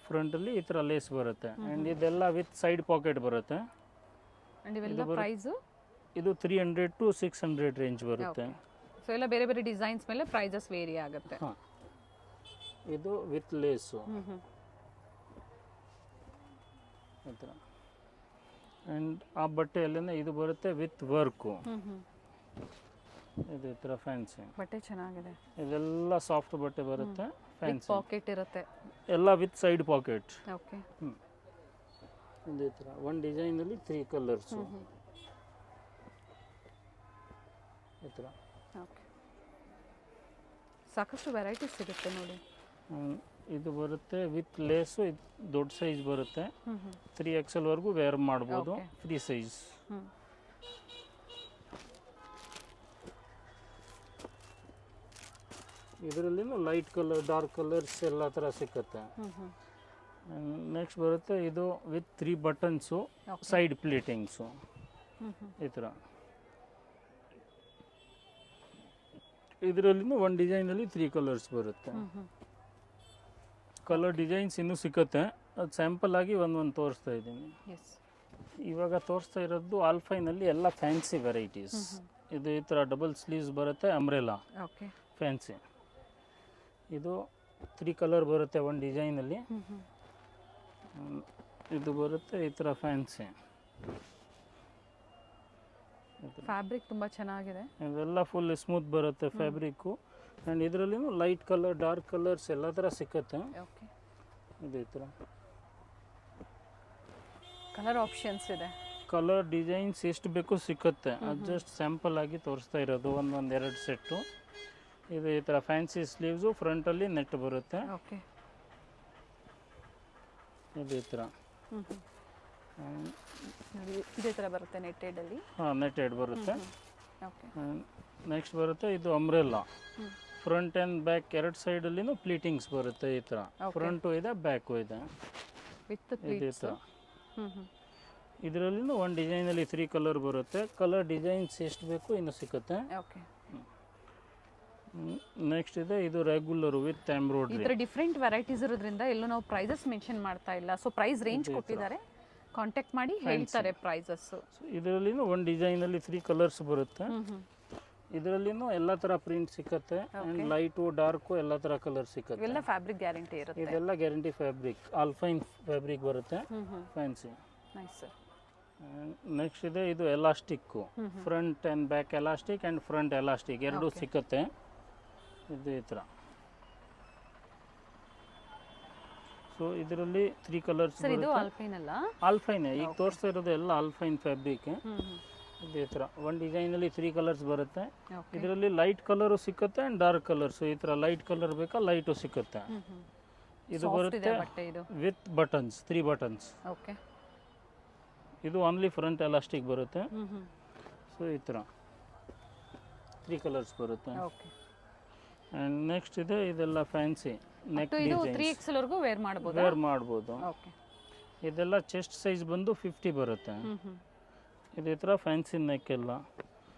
ಫ್ರಂಟಲ್ಲಿ ಈ ಥರ ಲೇಸ್ ಬರುತ್ತೆ ಆ್ಯಂಡ್ ಇದೆಲ್ಲ ವಿತ್ ಸೈಡ್ ಪಾಕೆಟ್ ಬರುತ್ತೆ. ಅಂಡ್ ಇವೆಲ್ಲ ಪ್ರೈಸು? ಇದು 300 to 600 ರೇಂಜ್ ಬರುತ್ತೆ. ಸೊ ಎಲ್ಲ ಬೇರೆ ಬೇರೆ ಡಿಸೈನ್ಸ್ ಮೇಲೆ ಪ್ರೈಸಸ್ ವೇರಿ ಆಗುತ್ತೆ. ಹಾಂ. ಇದು ವಿತ್ ಲೇಸು ಈ ಥರ. ಆ್ಯಂಡ್ ಆ ಬಟ್ಟೆಯಲ್ಲೇ ಇದು ಬರುತ್ತೆ ವಿತ್ ವರ್ಕು. ಇದು ಈ ಥರ ಫ್ಯಾನ್ಸಿ ಬಟ್ಟೆ ಚೆನ್ನಾಗಿದೆ. ಇದೆಲ್ಲ ಸಾಫ್ಟ್ ಬಟ್ಟೆ ಬರುತ್ತೆ. ಫ್ಯಾನ್ಸಿ ಪಾಕೆಟ್ ಇರುತ್ತೆ ಎಲ್ಲ ವಿತ್ ಸೈಡ್ ಪಾಕೆಟ್. ಓಕೆ. ಇದೇ ಥರ ಒಂದು ಡಿಸೈನಲ್ಲಿ 3 ಕಲರ್ಸು ಈ ಥರ. ಓಕೆ. ಸಾಕಷ್ಟು ವೆರೈಟೀಸ್ ಸಿಗುತ್ತೆ ನೋಡಿ. ಇದು ಬರುತ್ತೆ ವಿತ್ ಲೇಸು. ಇದು ದೊಡ್ಡ ಸೈಜ್ ಬರುತ್ತೆ. 3XL ವರೆಗೂ ವೇರ್ ಮಾಡ್ಬೋದು. Free size. ಇದರಲ್ಲಿ ಲೈಟ್ ಕಲರ್, ಡಾರ್ಕ್ ಕಲರ್ಸ್ ಎಲ್ಲ ಥರ ಸಿಕ್ಕುತ್ತೆ. ನೆಕ್ಸ್ಟ್ ಬರುತ್ತೆ ಇದು ವಿತ್ 3 ಬಟನ್ಸು, ಸೈಡ್ ಪ್ಲೇಟಿಂಗ್ಸು ಈ ಥರ. ಇದರಲ್ಲಿ ಒಂದು ಡಿಸೈನಲ್ಲಿ 3 ಕಲರ್ಸ್ ಬರುತ್ತೆ. ಕಲರ್ ಡಿಸೈನ್ಸ್ ಇನ್ನೂ ಸಿಕ್ಕುತ್ತೆ. ಅದು ಸ್ಯಾಂಪಲ್ ಆಗಿ ಒಂದು ತೋರಿಸ್ತಾ ಇದ್ದೀನಿ. ಇವಾಗ ತೋರಿಸ್ತಾ ಇರೋದು ಆಲ್ಫೈನಲ್ಲಿ ಎಲ್ಲ ಫ್ಯಾನ್ಸಿ ವೆರೈಟೀಸ್. ಇದು ಈ ಥರ ಡಬಲ್ ಸ್ಲೀವ್ಸ್ ಬರುತ್ತೆ, ಅಂಬ್ರೆಲಾ ಫ್ಯಾನ್ಸಿ. ಇದು 3 ಕಲರ್ ಬರುತ್ತೆ ಒಂದು ಡಿಸೈನಲ್ಲಿ. ಇದು ಬರುತ್ತೆ ಈ ಥರ ಫ್ಯಾನ್ಸಿ. ಫ್ಯಾಬ್ರಿಕ್ ತುಂಬ ಚೆನ್ನಾಗಿದೆ. ಇದೆಲ್ಲ ಫುಲ್ ಸ್ಮೂತ್ ಬರುತ್ತೆ ಫ್ಯಾಬ್ರಿಕ್ಕು. ಆ್ಯಂಡ್ ಇದರಲ್ಲಿ ಲೈಟ್ ಕಲರ್, ಡಾರ್ಕ್ ಕಲರ್ಸ್ ಎಲ್ಲ ಥರ ಸಿಕ್ಕುತ್ತೆ. ಓಕೆ. ಇದು ಈ ಥರ ಕಲರ್ ಆಪ್ಷನ್ಸ್ ಇದೆ. ಕಲರ್ ಡಿಸೈನ್ಸ್ ಎಷ್ಟು ಬೇಕು ಸಿಕ್ಕುತ್ತೆ. ಅದು ಜಸ್ಟ್ ಸ್ಯಾಂಪಲ್ ಆಗಿ ತೋರಿಸ್ತಾ ಇರೋದು ಒಂದೆರಡು ಸೆಟ್ಟು. ಇದು ಈ ಥರ ಫ್ಯಾನ್ಸಿ ಸ್ಲೀವ್ಸು, ಫ್ರಂಟಲ್ಲಿ ನೆಟ್ ಬರುತ್ತೆ. ಓಕೆ. ಇದು ಈ ಥರ ನೋಡಿ ಇದೇ ಥರ ಬರುತ್ತೆ ನೆಟ್ಟೆಡಲ್ಲಿ. ಹಾಂ, ನೆಟ್ಟೆಡ್ ಬರುತ್ತೆ. ಓಕೆ. ನೆಕ್ಸ್ಟ್ ಬರುತ್ತೆ ಇದು ಅಂಬ್ರೆಲ್ಲಾ. ಫ್ರಂಟ್ ಆ್ಯಂಡ್ ಬ್ಯಾಕ್ ಎರಡು ಸೈಡಲ್ಲಿನೂ ಪ್ಲೀಟಿಂಗ್ಸ್ ಬರುತ್ತೆ ಈ ಥರ. ಫ್ರಂಟು ಇದೆ, ಬ್ಯಾಕು ಇದೆ ವಿತ್ ಇದೇ ಥರ. ಇದರಲ್ಲಿನೂ ಒಂದು ಡಿಸೈನಲ್ಲಿ 3 ಕಲರ್ ಬರುತ್ತೆ. ಕಲರ್ ಡಿಸೈನ್ಸ್ ಎಷ್ಟು ಬೇಕು ಇನ್ನು ಸಿಕ್ಕುತ್ತೆ. ಓಕೆ. ನೆಕ್ಸ್ಟ್ ಇದೆ ಇದು ರೆಗ್ಯುಲರ್ ವಿತ್ ಎಂಬ್ರಾಯ್ಡ್ರಿ. ಈ ಥರ ಡಿಫ್ರೆಂಟ್ ವೆರೈಟೀಸ್ ಇರೋದ್ರಿಂದ ಎಲ್ಲೂ ನಾವು ಪ್ರೈಸಸ್ ಮೆನ್ಷನ್ ಮಾಡ್ತಾ ಇಲ್ಲ. ಸೊ ಪ್ರೈಸ್ ರೇಂಜ್ ಕೊಟ್ಟಿದ್ದಾರೆ, ಕಾಂಟ್ಯಾಕ್ಟ್ ಮಾಡಿ ಹೇಳ್ತಾರೆ ಪ್ರೈಸಸ್. ಇದರಲ್ಲಿನೂ ಒಂದು ಡಿಸೈನಲ್ಲಿ 3 ಕಲರ್ಸ್ ಬರುತ್ತೆ. ಇದರಲ್ಲಿನೂ ಎಲ್ಲ ಥರ ಪ್ರಿಂಟ್ ಸಿಕ್ಕತ್ತೆ. ಆ್ಯಂಡ್ ಲೈಟು, ಡಾರ್ಕು ಎಲ್ಲ ಥರ ಕಲರ್ ಸಿಕ್ಕತ್ತೆ. ಇವೆಲ್ಲ ಫ್ಯಾಬ್ರಿಕ್ ಗ್ಯಾರಂಟಿ ಇರುತ್ತೆ. ಇದೆಲ್ಲ ಗ್ಯಾರಂಟಿ ಫ್ಯಾಬ್ರಿಕ್, ಆಲ್ಫೈನ್ ಫ್ಯಾಬ್ರಿಕ್ ಬರುತ್ತೆ ಫ್ಯಾನ್ಸಿ. Nice sir. ನೆಕ್ಸ್ಟ್ ಇದೆ ಇದು elastic. Front and back elastic and front elastic ಎರಡೂ ಸಿಕ್ಕತ್ತೆ. ಇದು ಈ ಥರ. ಸೊ ಇದರಲ್ಲಿ 3 ಕಲರ್ಸ್ ಸರ್. ಇದು ಬರುತ್ತೆ. ಆಲ್ಪೈನ್ ಅಲ್ಲ? ಆಲ್ಫೈನ್. ಈಗ ತೋರಿಸ್ತಾ ಇರೋದು ಎಲ್ಲ ಆಲ್ಫೈನ್ ಫ್ಯಾಬ್ರಿಕ್. ಇದೇ ಥರ ಒಂದು ಡಿಸೈನಲ್ಲಿ 3 ಕಲರ್ಸ್ ಬರುತ್ತೆ. ಇದರಲ್ಲಿ ಲೈಟ್ ಕಲರು ಸಿಕ್ಕುತ್ತೆ ಆ್ಯಂಡ್ ಡಾರ್ಕ್ ಕಲರ್ಸು. ಈ ಥರ ಲೈಟ್ ಕಲರ್ ಬೇಕಾ ಲೈಟು ಸಿಕ್ಕುತ್ತೆ. ಇದು ಬರುತ್ತೆ ವಿತ್ ಬಟನ್ಸ್, 3 ಬಟನ್ಸ್. ಓಕೆ. ಇದು ಓನ್ಲಿ ಫ್ರಂಟ್ ಎಲಾಸ್ಟಿಕ್ ಬರುತ್ತೆ. ಸೊ ಈ ಥರ 3 ಕಲರ್ಸ್ ಬರುತ್ತೆ. ಓಕೆ. ಆ್ಯಂಡ್ ನೆಕ್ಸ್ಟ್ ಇದೆ ಇದೆಲ್ಲ ಫ್ಯಾನ್ಸಿ ನೆಕ್ ಇದು ಡಿಸೈನ್ಸ್. 3XL ವರೆಗೂ ವೇರ್ ಮಾಡಬಹುದು. ವೇರ್ ಮಾಡ್ಬೋದು. ಓಕೆ. ಇದೆಲ್ಲ ಚೆಸ್ಟ್ ಸೈಜ್ ಬಂದು 50 ಬರುತ್ತೆ. ಇದೇ ಥರ ಫ್ಯಾನ್ಸಿ ನೆಕ್ ಎಲ್ಲ.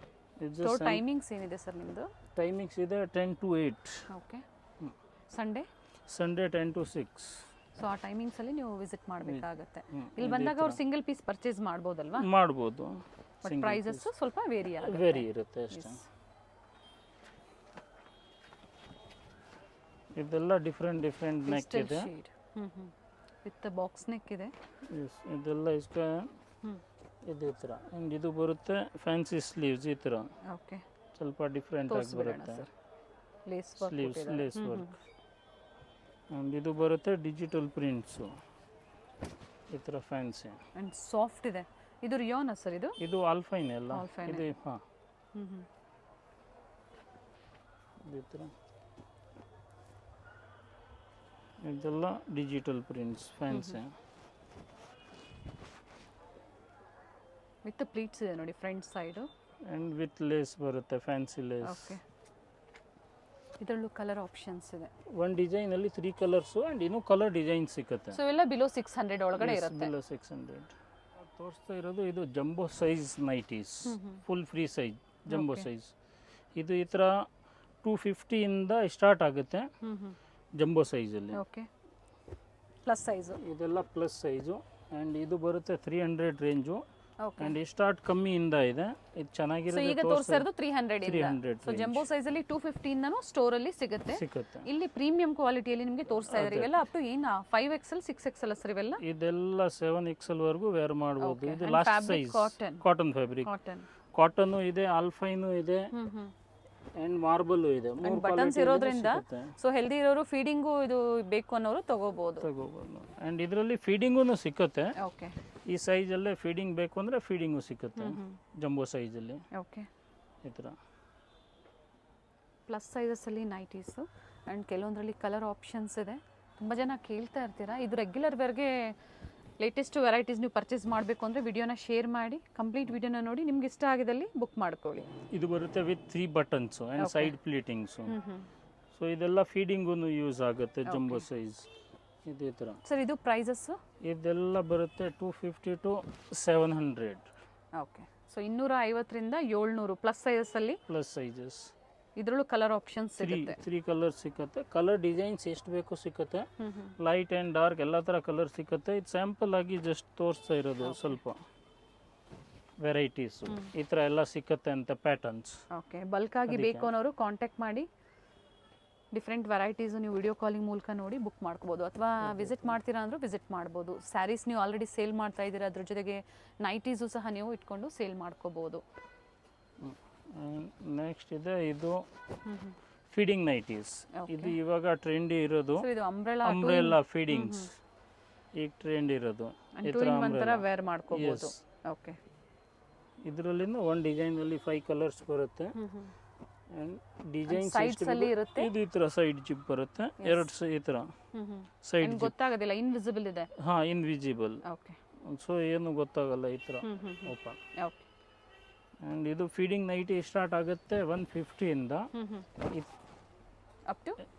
ಸೊ ಟೈಮಿಂಗ್ಸ್ ಏನಿದೆ ಸರ್ ನಿಮ್ಮದು? ಟೈಮಿಂಗ್ಸ್ ಇದೆ 10 to 8. Okay. Sunday 10 to 6. So ಆ ಟೈಮಿಂಗ್ಸ್ ಅಲ್ಲಿ ನೀವು ವಿಸಿಟ್ ಮಾಡಬೇಕಾಗುತ್ತೆ. ಇಲ್ಲಿ ಬಂದಾಗ ಅವ್ರು ಸಿಂಗಲ್ ಪೀಸ್ ಪರ್ಚೇಸ್ ಮಾಡ್ಬೋದಲ್ವಾ? ಮಾಡ್ಬೋದು. ಬಟ್ ಪ್ರೈಸಸ್ ಸ್ವಲ್ಪ ವೇರಿ ಇರುತ್ತೆ ಅಷ್ಟೇ. ಇದೆಲ್ಲ ಡಿಫ್ರೆಂಟ್ ನೆಕ್ ಇದೆ. ವಿತ್ ಬಾಕ್ಸ್ ನೆಕ್ ಇದೆ. ಎಸ್ ಇದೆಲ್ಲ ಇಸ್ಕ ಹ್ಮ್ ಇದೇ ಥರ. ಆ್ಯಂಡ್ ಇದು ಬರುತ್ತೆ ಫ್ಯಾನ್ಸಿ ಸ್ಲೀವ್ಸ್ ಈ ಥರ ಓಕೆ ಸ್ವಲ್ಪ ಡಿಫ್ರೆಂಟ್ ಆಗಿ ತೋರಿಸ್ಬಿಡೋಣ ಬರುತ್ತೆ. Sir. Lace work sleeves lace work. And ಇದು ಬರುತ್ತೆ ಡಿಜಿಟಲ್ ಪ್ರಿಂಟ್ಸು ಈ ಥರ ಫ್ಯಾನ್ಸಿ. ಆ್ಯಂಡ್ ಸಾಫ್ಟ್ ಇದೆ. ಇದು ರಿಯೋನಾ ಸರ್ ಇದು? ಇದು ಆಲ್ಫೈನ್ ಎಲ್ಲ Alpine. ಇದು ಹಾಂ ಹ್ಮ್ ಈ ಥರ ಇದೆಲ್ಲ digital prints fancy. With pleats ಇದೆ ನೋಡಿ front side. And with lace ಬರುತ್ತೆ ಫ್ಯಾನ್ಸಿ ಲೇಸ್. ಓಕೆ ಇದರಲ್ಲೂ ಕಲರ್ ಆಪ್ಷನ್ಸ್ ಇದೆ. ಒಂದು ಡಿಸೈನಲ್ಲಿ 3 ಕಲರ್ಸು ಆ್ಯಂಡ್ ಇನ್ನೂ ಕಲರ್ ಡಿಸೈನ್ ಸಿಗುತ್ತೆ. ಸೊ ಎಲ್ಲ ಬಿಲೋ 600 ಒಳಗಡೆ ಇರುತ್ತೆ. ಬಿಲೋ 600. ತೋರಿಸ್ತಾ ಇರೋದು ಇದು jumbo size nighties, full free size jumbo size. ಇದು ಈ ಥರ 250 ಇಂದ ಸ್ಟಾರ್ಟ್ ಆಗುತ್ತೆ ಜಂಬೋ ಸೈಜಲ್ಲಿ. Okay plus size. ಇದೆಲ್ಲ ಪ್ಲಸ್ ಸೈಜು ಆ್ಯಂಡ್ ಇದು ಬರುತ್ತೆ 300 ರೇಂಜು. ಓಕೆ ಆ್ಯಂಡ್ ಸ್ಟಾರ್ಟ್ ಕಮ್ಮಿಯಿಂದ ಇದೆ. ಇದು ಸೊ ಚೆನ್ನಾಗಿರೋದು ಈಗ ತೋರಿಸ್ತಾ ಇರೋದು 300 ಇಂದ. 300 ಸೊ ಜಂಬೋ ಸೈಜ್ ಅಲ್ಲಿ 250 ಇಂದನೂ ಸ್ಟೋರ್ ಅಲ್ಲಿ ಸಿಗುತ್ತೆ. ಸಿಗುತ್ತೆ. ಇಲ್ಲಿ ಪ್ರೀಮಿಯಂ ಕ್ವಾಲಿಟಿಯಲ್ಲಿ ನಿಮಗೆ ತೋರಿಸ್ತಾ ಇದ್ದಾರೆ. ಇವೆಲ್ಲ ಅಪ್ ಟು ಏನು 5XL 6XL ಸರ್ ಇವೆಲ್ಲ? ಇದೆಲ್ಲ 7XL ವರೆಗೂ ವೇರ್ ಮಾಡ್ಬೋದು. Okay. ಇದು And last fabric size cotton. Cotton fabric. Cotton cotton ಇದೆ, ಆಲ್ಫೈನು ಇದೆ ಆ್ಯಂಡ್ ಮಾರ್ಬಲ್ಲು ಇದೆ. ಮೂರು ಬಟನ್ಸ್ ಇರೋದ್ರಿಂದ ಸೊ ಹೆಲ್ದಿ ಇರೋರು ಫೀಡಿಂಗು ಇದು ಬೇಕು ಅನ್ನೋರು ತಗೋಬಹುದು. ತಗೋಬೋದು. ಆ್ಯಂಡ್ ಇದರಲ್ಲಿ ಫೀಡಿಂಗೂ ಸಿಕ್ಕುತ್ತೆ. ಓಕೆ ಈ ಸೈಜಲ್ಲೇ ಫೀಡಿಂಗ್ ಬೇಕು ಅಂದರೆ ಫೀಡಿಂಗು ಸಿಕ್ಕುತ್ತೆ ಜಂಬೋ ಸೈಜಲ್ಲಿ ಓಕೆ ಈ ಥರ. ಪ್ಲಸ್ ಸೈಜಸ್ಸಲ್ಲಿ ನೈಟೀಸು ಆ್ಯಂಡ್ ಕೆಲವೊಂದರಲ್ಲಿ ಕಲರ್ ಆಪ್ಷನ್ಸ್ ಇದೆ. ತುಂಬ ಜನ ಕೇಳ್ತಾ ಇರ್ತೀರಾ. ಇದು ರೆಗ್ಯುಲರ್ ವೇರ್ಗೆ ಲೇಟೆಸ್ಟ್ ವೆರೈಟೀಸ್ ನೀವು ಪರ್ಚೇಸ್ ಮಾಡಬೇಕು ಅಂದರೆ ವಿಡಿಯೋನ ಶೇರ್ ಮಾಡಿ ಕಂಪ್ಲೀಟ್ ವಿಡಿಯೋನ ನೋಡಿ ನಿಮ್ಗೆ ಇಷ್ಟ ಆಗಿದಲ್ಲಿ ಬುಕ್ ಮಾಡ್ಕೊಳ್ಳಿ. ಇದು ಬರುತ್ತೆ with 3 buttons and side pleatings. So ಇದೆಲ್ಲ ಫೀಡಿಂಗೂ ಯೂಸ್ ಆಗುತ್ತೆ ಜಂಬೋ ಸೈಜ್ ಇದೇ ಥರ. ಸರ್ ಇದು ಪ್ರೈಸಸ್ಸು? ಇದೆಲ್ಲ ಬರುತ್ತೆ 250 to 700. ಓಕೆ ಸೊ 250ರಿಂದ 700 ಪ್ಲಸ್ ಸೈಜಸ್ಸಲ್ಲಿ ಪ್ಲಸ್ ಸೈಜಸ್. ಇದರಲ್ಲೂ ಕಲರ್ ಆಪ್ಷನ್ಸ್ ಸಿಗುತ್ತೆ. 3 ಕಲರ್ ಸಿಕ್ಕತ್ತೆ. ಕಲರ್ ಡಿಸೈನ್ಸ್ ಎಷ್ಟು ಬೇಕು ಸಿಕ್ಕತ್ತೆ. ಲೈಟ್ ಆ್ಯಂಡ್ ಡಾರ್ಕ್ ಎಲ್ಲ ಥರ ಕಲರ್ ಸಿಕ್ಕತ್ತೆ. ಇದು ಸ್ಯಾಂಪಲ್ ಆಗಿ ಜಸ್ಟ್ ತೋರಿಸ್ತಾ ಇರೋದು ಸ್ವಲ್ಪ ವೆರೈಟೀಸು ಈ ಥರ ಎಲ್ಲ ಸಿಕ್ಕತ್ತೆ ಅಂತ ಪ್ಯಾಟರ್ನ್ಸ್. ಓಕೆ ಬಲ್ಕ್ ಆಗಿ ಬೇಕು ಅನ್ನೋರು ಕಾಂಟ್ಯಾಕ್ಟ್ ಮಾಡಿ ಡಿಫ್ರೆಂಟ್ ವೆರೈಟೀಸು ನೀವು ವಿಡಿಯೋ ಕಾಲಿಂಗ್ ಮೂಲಕ ನೋಡಿ ಬುಕ್ ಮಾಡ್ಕೋಬೋದು. ಅಥವಾ ವಿಸಿಟ್ ಮಾಡ್ತೀರಾ ಅಂದರೂ ವಿಸಿಟ್ ಮಾಡ್ಬೋದು. ಸ್ಯಾರೀಸ್ ನೀವು ಆಲ್ರೆಡಿ ಸೇಲ್ ಮಾಡ್ತಾ ಇದ್ದೀರಾ, ಅದ್ರ ಜೊತೆಗೆ ನೈಟೀಸು ಸಹ ನೀವು ಇಟ್ಕೊಂಡು ಸೇಲ್ ಮಾಡ್ಕೋಬೋದು. ನೆಕ್ಸ್ಟ್ ಇದೆ ಇದು ಫೀಡಿಂಗ್ ನೈಟೀಸ್. ಇದು ಇವಾಗ ಟ್ರೆಂಡಿ ಇರೋದು. ಸೊ ಇದು ಅಂಬ್ರೆಲಾ ಅಂಬ್ರೆಲ್ಲಾ ಫೀಡಿಂಗ್ಸ್ ಈಗ ಟ್ರೆಂಡ್ ಇರೋದು. ಈ ಥರ ಒಂಥರ ವೇರ್ ಮಾಡ್ಕೋಬೋದು. ಓಕೆ ಇದರಲ್ಲಿಂದ ಒಂದು ಡಿಸೈನಲ್ಲಿ 5 ಕಲರ್ಸ್ ಬರುತ್ತೆ. ಆ್ಯಂಡ್ ಡಿಸೈನ್ಸ್ ಸೈಡ್ಸ್ ಅಲ್ಲಿ ಇರುತ್ತೆ. ಇದು ಈ ಥರ ಸೈಡ್ ಜಿಪ್ ಬರುತ್ತೆ. ಎರಡು ಈ ಥರ ಸೈಡ್ ಜಿಪ್. ಗೊತ್ತಾಗೋದಿಲ್ಲ, ಇನ್ವಿಸಿಬಲ್ ಇದೆ. ಹಾಂ ಇನ್ವಿಸಿಬಲ್. ಓಕೆ ಸೊ ಏನು ಗೊತ್ತಾಗಲ್ಲ ಈ ಥರ ಓಪನ್. ಓಕೆ ಆ್ಯಂಡ್ ಇದು ಫೀಡಿಂಗ್ ನೈಟಿ ಸ್ಟಾರ್ಟ್ ಆಗುತ್ತೆ 150 ಇಂದ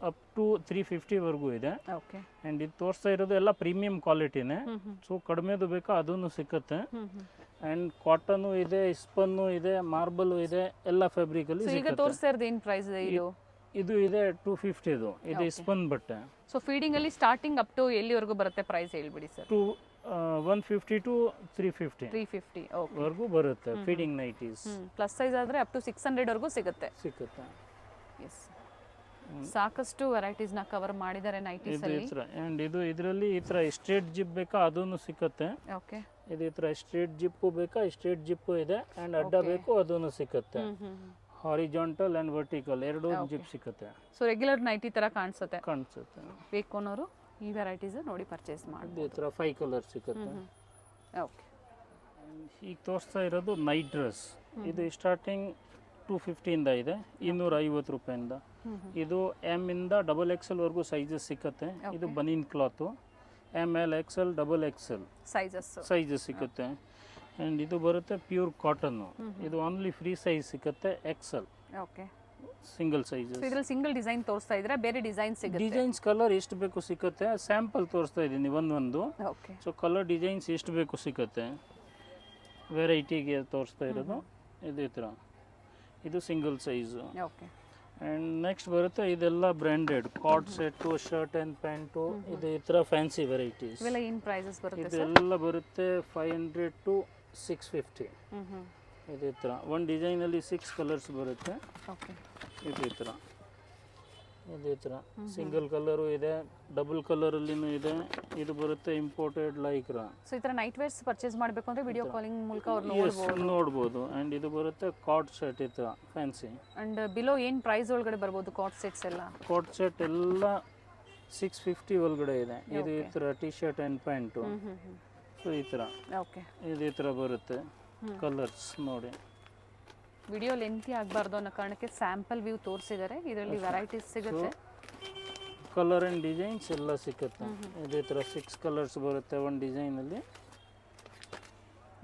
ಅಪ್ ಟು 350 ವರೆಗೂ ಇದೆ. ಓಕೆ ಆ್ಯಂಡ್ ಇದು ತೋರಿಸ್ತಾ ಇರೋದು ಎಲ್ಲ ಪ್ರೀಮಿಯಂ ಕ್ವಾಲಿಟಿನೇ. ಸೊ ಕಡಿಮೆದು ಬೇಕಾ ಅದನ್ನು ಸಿಕ್ಕತ್ತೆ. ಆ್ಯಂಡ್ ಕಾಟನ್ನು ಇದೆ, ಸ್ಪನ್ನು ಇದೆ, ಮಾರ್ಬಲ್ ಇದೆ, ಎಲ್ಲ ಫ್ಯಾಬ್ರಿಕಲ್ಲಿ ಈಗ ಸಿಗುತ್ತೆ. ತೋರಿಸ್ತಾ ಇರೋದು ಏನು ಪ್ರೈಸ್ ಇದೆ ಇದು? ಇದು ಇದೆ 250. ಇದು ಸ್ಪನ್ ಬಟ್ಟೆ. ಸೊ ಫೀಡಿಂಗ್ ಅಲ್ಲಿ ಸ್ಟಾರ್ಟಿಂಗ್ ಅಪ್ ಟು ಎಲ್ಲಿವರೆಗೂ ಬರುತ್ತೆ ಪ್ರೈಸ್ ಹೇಳ್ಬಿಡಿ ಸರ್? 150 to 350 350 ಓಕೆ ವರೆಗೂ ಬರುತ್ತೆ ಫೀಡಿಂಗ್ ನೈಟೀಸ್. ಪ್ಲಸ್ ಸೈಜ್ ಆದರೆ ಅಪ್ ಟು 600 ವರೆಗೂ ಸಿಗುತ್ತೆ. ಎಸ್ ಸಾಕಷ್ಟು ವೆರೈಟೀಸ್ನ ಕವರ್ ಮಾಡಿದ್ದಾರೆ ನೈಟೀಸ್ ಅಲ್ಲಿ. ಆ್ಯಂಡ್ ಇದು ಇದರಲ್ಲಿ ಈ ಥರ ಸ್ಟ್ರೇಟ್ ಜಿಪ್ ಬೇಕಾ ಅದನ್ನು ಸಿಕ್ಕತ್ತೆ. ಓಕೆ ಇದು ಈ ಥರ ಸ್ಟ್ರೇಟ್ ಜಿಪ್ಪು ಬೇಕಾ ಸ್ಟ್ರೇಟ್ ಜಿಪ್ಪು ಇದೆ. ಆ್ಯಂಡ್ ಅಡ್ಡ ಬೇಕು ಅದನ್ನು ಸಿಕ್ಕತ್ತೆ. ಹಾರಿಜಾಂಟಲ್ ಆ್ಯಂಡ್ ವರ್ಟಿಕಲ್ ಎರಡೂ ಜಿಪ್ ಸಿಕ್ಕತ್ತೆ. ಸೊ ರೆಗ್ಯುಲರ್ ನೈಟಿ ಥರ ಕಾಣಿಸುತ್ತೆ. ಬೇಕು ಅನ್ನೋರು ಈ ವೆರೈಟೀಸ್ ನೋಡಿ ಪರ್ಚೇಸ್ ಮಾಡಿ. ಈ ಥರ 5 ಕಲರ್ ಸಿಕ್ಕತ್ತೆ. ಓಕೆ ಈಗ ತೋರಿಸ್ತಾ ಇರೋದು ನೈಟ್ ಡ್ರೆಸ್. ಇದು ಸ್ಟಾರ್ಟಿಂಗ್ 250 ಇಂದ ಇದೆ, 250 ರೂಪಾಯಿಂದ. ಇದು M ಇಂದ XXL ವರೆಗೂ ಸೈಜಸ್ ಸಿಕ್ಕತ್ತೆ. ಇದು ಬನೀನ್ cloth. ML XL XXL sizes ಸಿಕ್ಕತ್ತೆ. ಆ್ಯಂಡ್ ಇದು ಬರುತ್ತೆ ಪ್ಯೂರ್ ಕಾಟನ್ನು. ಇದು ಓನ್ಲಿ ಫ್ರೀ ಸೈಜ್ ಸಿಕ್ಕತ್ತೆ XL. Okay single sizes. ಇದರಲ್ಲಿ ಸಿಂಗಲ್ ಡಿಸೈನ್ ತೋರಿಸ್ತಾ ಇದ್ರೆ ಬೇರೆ ಡಿಸೈನ್ ಸಿಗುತ್ತೆ. ಡಿಸೈನ್ಸ್ ಕಲರ್ ಎಷ್ಟು ಬೇಕು ಸಿಕ್ಕತ್ತೆ. ಸ್ಯಾಂಪಲ್ ತೋರಿಸ್ತಾ ಇದ್ದೀನಿ ಒಂದೊಂದು. ಓಕೆ ಸೊ ಕಲರ್ ಡಿಸೈನ್ಸ್ ಎಷ್ಟು ಬೇಕು ಸಿಕ್ಕತ್ತೆ. ವೆರೈಟಿಗೆ ತೋರಿಸ್ತಾ ಇರೋದು ಇದೇ ಥರ. ಇದು single size. Okay and next ಬರುತ್ತೆ ಇದೆಲ್ಲ branded card set, shirt and pant. ಇದು ಈ ಥರ ಫ್ಯಾನ್ಸಿ ವೆರೈಟೀಸ್. ಇವೆಲ್ಲ ಏನು ಪ್ರೈಸಸ್ ಬರುತ್ತೆ? ಇದೆಲ್ಲ ಬರುತ್ತೆ 500 to 650. ಇದೇ ಥರ ಒಂದು ಡಿಸೈನಲ್ಲಿ 6 ಕಲರ್ಸ್ ಬರುತ್ತೆ. ಓಕೆ ಇದೇ ಥರ ಇದೇ ಥರ ಸಿಂಗಲ್ ಕಲರು ಇದೆ, ಡಬಲ್ ಕಲರಲ್ಲಿನೂ ಇದೆ. ಇದು ಬರುತ್ತೆ ಇಂಪೋರ್ಟೆಡ್ ಲೈಕ್ರಾ. ಸೊ ಈ ಥರ ನೈಟ್ ವೇರ್ಸ್ ಪರ್ಚೇಸ್ ಮಾಡಬೇಕು ಅಂದರೆ ವಿಡಿಯೋ ಕಾಲಿಂಗ್ ಮೂಲಕ ಅವ್ರು ನೋಡ್ಬೋದು. ಆ್ಯಂಡ್ ಇದು ಬರುತ್ತೆ ಕಾಟ್ ಸೆಟ್ ಈ ಥರ ಫ್ಯಾನ್ಸಿ. ಆ್ಯಂಡ್ ಬಿಲೋ ಏನು ಪ್ರೈಸ್ ಒಳಗಡೆ ಬರ್ಬೋದು ಕಾಟ್ ಸೆಟ್ಸ್ ಎಲ್ಲ? ಕಾಟ್ ಸೆಟ್ ಎಲ್ಲ 650 ಒಳಗಡೆ ಇದೆ. ಇದು ಈ ಥರ T shirt and pant. So ಈ ಥರ ಓಕೆ, ಇದೇ ಥರ ಬರುತ್ತೆ. ಕಲರ್ಸ್ ನೋಡಿ, ವಿಡಿಯೋ ಲೆಂತಿ ಆಗಬಾರ್ದು ಅನ್ನೋ ಕಾರಣಕ್ಕೆ ಸ್ಯಾಂಪಲ್ ವ್ಯೂ ತೋರಿಸಿದ್ದಾರೆ. ಇದರಲ್ಲಿ ವೆರೈಟೀಸ್ ಸಿಗುತ್ತೆ, ಕಲರ್ ಆ್ಯಂಡ್ ಡಿಸೈನ್ಸ್ ಎಲ್ಲ ಸಿಗುತ್ತೆ. ಇದೇ ಥರ 6 ಕಲರ್ಸ್ ಬರುತ್ತೆ ಒಂದು ಡಿಸೈನಲ್ಲಿ.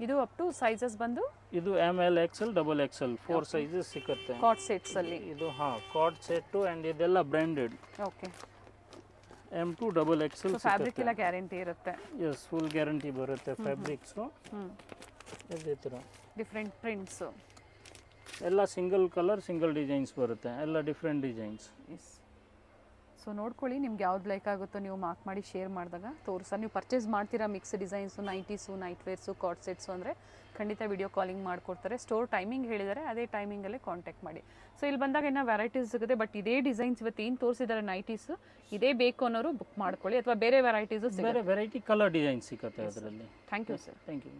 ಇದು ಅಪ್ ಟು ಸೈಜಸ್ ಬಂದು ಇದು ML XL double XL 4 sizes ಸಿಗುತ್ತೆ ಕಾಟ್ ಸೆಟ್ಸ್ ಅಲ್ಲಿ. ಇದು ಕಾಟ್ ಸೆಟ್ಟು ಆ್ಯಂಡ್ ಇದೆಲ್ಲ branded. Okay, M2 double XL fabric ಎಲ್ಲ ಗ್ಯಾರಂಟಿ ಇರುತ್ತೆ. ಎಸ್, ಫುಲ್ ಗ್ಯಾರಂಟಿ ಬರುತ್ತೆ ಫ್ಯಾಬ್ರಿಕ್ಸು. ಇದೇ ಥರ ಡಿಫ್ರೆಂಟ್ ಪ್ರಿಂಟ್ಸು ಎಲ್ಲ ಸಿಂಗಲ್ ಕಲರ್ ಸಿಂಗಲ್ ಡಿಸೈನ್ಸ್ ಬರುತ್ತೆ, ಎಲ್ಲ ಡಿಫ್ರೆಂಟ್ ಡಿಸೈನ್ಸ್. ಎಸ್, ಸೊ ನೋಡ್ಕೊಳ್ಳಿ, ನಿಮ್ಗೆ ಯಾವ್ದು ಲೈಕ್ ಆಗುತ್ತೋ ನೀವು ಮಾರ್ಕ್ ಮಾಡಿ ಶೇರ್ ಮಾಡಿದಾಗ ನೀವು ಪರ್ಚೇಸ್ ಮಾಡ್ತೀರಾ mix designs, nighties, night wears, cot sets ಅಂದರೆ ಖಂಡಿತ ವಿಡಿಯೋ ಕಾಲಿಂಗ್ ಮಾಡಿಕೊಡ್ತಾರೆ. ಸ್ಟೋರ್ ಟೈಮಿಂಗ್ ಹೇಳಿದರೆ ಅದೇ ಟೈಮಿಂಗಲ್ಲೇ ಕಾಂಟ್ಯಾಕ್ಟ್ ಮಾಡಿ. ಸೊ ಇಲ್ಲಿ ಬಂದಾಗ ಇನ್ನೂ ವೆರೈಟೀಸ್ ಸಿಗುತ್ತೆ, ಬಟ್ ಇದೇ ಡಿಸೈನ್ಸ್ ಇವತ್ತು ಏನು ತೋರಿಸಿದ್ದಾರೆ ನೈಟೀಸು ಇದೇ ಬೇಕು ಅನ್ನೋರು ಬುಕ್ ಮಾಡ್ಕೊಳ್ಳಿ, ಅಥವಾ ಬೇರೆ ವೆರೈಟೀಸು ಬೇರೆ ವೆರೈಟಿ ಕಲರ್ ಡಿಸೈನ್ ಸಿಗುತ್ತೆ ಅದರಲ್ಲಿ. Thank you sir. Thank you.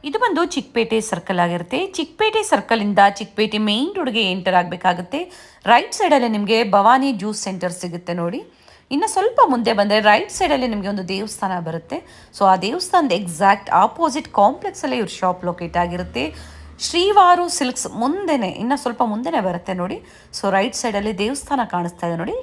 ಇದು ಬಂದು ಚಿಕ್ಕಪೇಟೆ ಸರ್ಕಲ್ ಆಗಿರುತ್ತೆ. ಚಿಕ್ಕಪೇಟೆ ಸರ್ಕಲಿಂದ ಚಿಕ್ಕಪೇಟೆ ಮೇನ್ ರೋಡ್ಗೆ ಎಂಟರ್ ಆಗಬೇಕಾಗುತ್ತೆ. ರೈಟ್ ಸೈಡಲ್ಲೇ ನಿಮಗೆ ಭವಾನಿ ಜ್ಯೂಸ್ ಸೆಂಟರ್ ಸಿಗುತ್ತೆ ನೋಡಿ. ಇನ್ನು ಸ್ವಲ್ಪ ಮುಂದೆ ಬಂದರೆ ರೈಟ್ ಸೈಡಲ್ಲಿ ನಿಮಗೆ ಒಂದು ದೇವಸ್ಥಾನ ಬರುತ್ತೆ. ಸೊ ಆ ದೇವಸ್ಥಾನದ ಎಕ್ಸಾಕ್ಟ್ ಆಪೋಸಿಟ್ ಕಾಂಪ್ಲೆಕ್ಸಲ್ಲೇ ಇವ್ರ ಶಾಪ್ ಲೊಕೇಟ್ ಆಗಿರುತ್ತೆ. ಶ್ರೀವಾರು ಸಿಲ್ಕ್ಸ್ ಮುಂದೆನೇ, ಇನ್ನು ಸ್ವಲ್ಪ ಮುಂದೆನೇ ಬರುತ್ತೆ ನೋಡಿ. ಸೊ ರೈಟ್ ಸೈಡಲ್ಲಿ ದೇವಸ್ಥಾನ ಕಾಣಿಸ್ತಾ ಇದೆ ನೋಡಿ.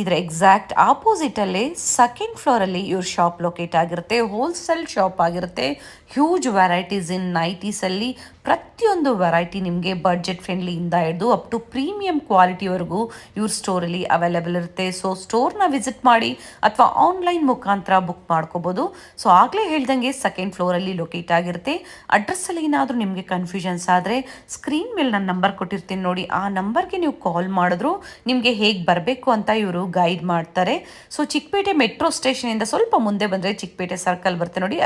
ಇದರ ಎಕ್ಸಾಕ್ಟ್ ಆಪೋಸಿಟಲ್ಲಿ ಸೆಕೆಂಡ್ ಫ್ಲೋರಲ್ಲಿ ಇವ್ರ ಶಾಪ್ ಲೊಕೇಟ್ ಆಗಿರುತ್ತೆ. ಹೋಲ್ಸೇಲ್ ಶಾಪ್ ಆಗಿರುತ್ತೆ. ಹ್ಯೂಜ್ ವೆರೈಟೀಸ್ ಇನ್ ನೈಟೀಸಲ್ಲಿ ಪ್ರತಿಯೊಂದು ವೆರೈಟಿ ನಿಮಗೆ ಬಡ್ಜೆಟ್ ಫ್ರೆಂಡ್ಲಿಯಿಂದ ಹಿಡಿದು ಅಪ್ ಟು ಪ್ರೀಮಿಯಂ ಕ್ವಾಲಿಟಿವರೆಗೂ ಇವ್ರ ಸ್ಟೋರಲ್ಲಿ ಅವೈಲೇಬಲ್ ಇರುತ್ತೆ. ಸೊ ಸ್ಟೋರ್ನ ವಿಸಿಟ್ ಮಾಡಿ ಅಥವಾ ಆನ್ಲೈನ್ ಮುಖಾಂತರ ಬುಕ್ ಮಾಡ್ಕೋಬೋದು. ಸೊ ಆಗಲೇ ಹೇಳ್ದಂಗೆ ಸೆಕೆಂಡ್ ಫ್ಲೋರಲ್ಲಿ ಲೊಕೇಟ್ ಆಗಿರುತ್ತೆ. ಅಡ್ರೆಸ್ಸಲ್ಲಿ ಏನಾದರೂ ನಿಮಗೆ ಕನ್ಫ್ಯೂಷನ್ಸ್ ಆದರೆ ಸ್ಕ್ರೀನ್ ಮೇಲೆ ನಾನು ನಂಬರ್ ಕೊಟ್ಟಿರ್ತೀನಿ ನೋಡಿ, ಆ ನಂಬರ್ಗೆ ನೀವು ಕಾಲ್ ಮಾಡಿದ್ರು ನಿಮಗೆ ಹೇಗೆ ಬರಬೇಕು ಅಂತ ಇವರು ಗೈಡ್ ಮಾಡ್ತಾರೆ. ಸೊ ಚಿಕ್ಕಪೇಟೆ ಮೆಟ್ರೋ ಸ್ಟೇಷನಿಂದ ಸ್ವಲ್ಪ ಮುಂದೆ ಬಂದರೆ ಚಿಕ್ಕಪೇಟೆ ಸರ್ಕಲ್ ಬರುತ್ತೆ ನೋಡಿ,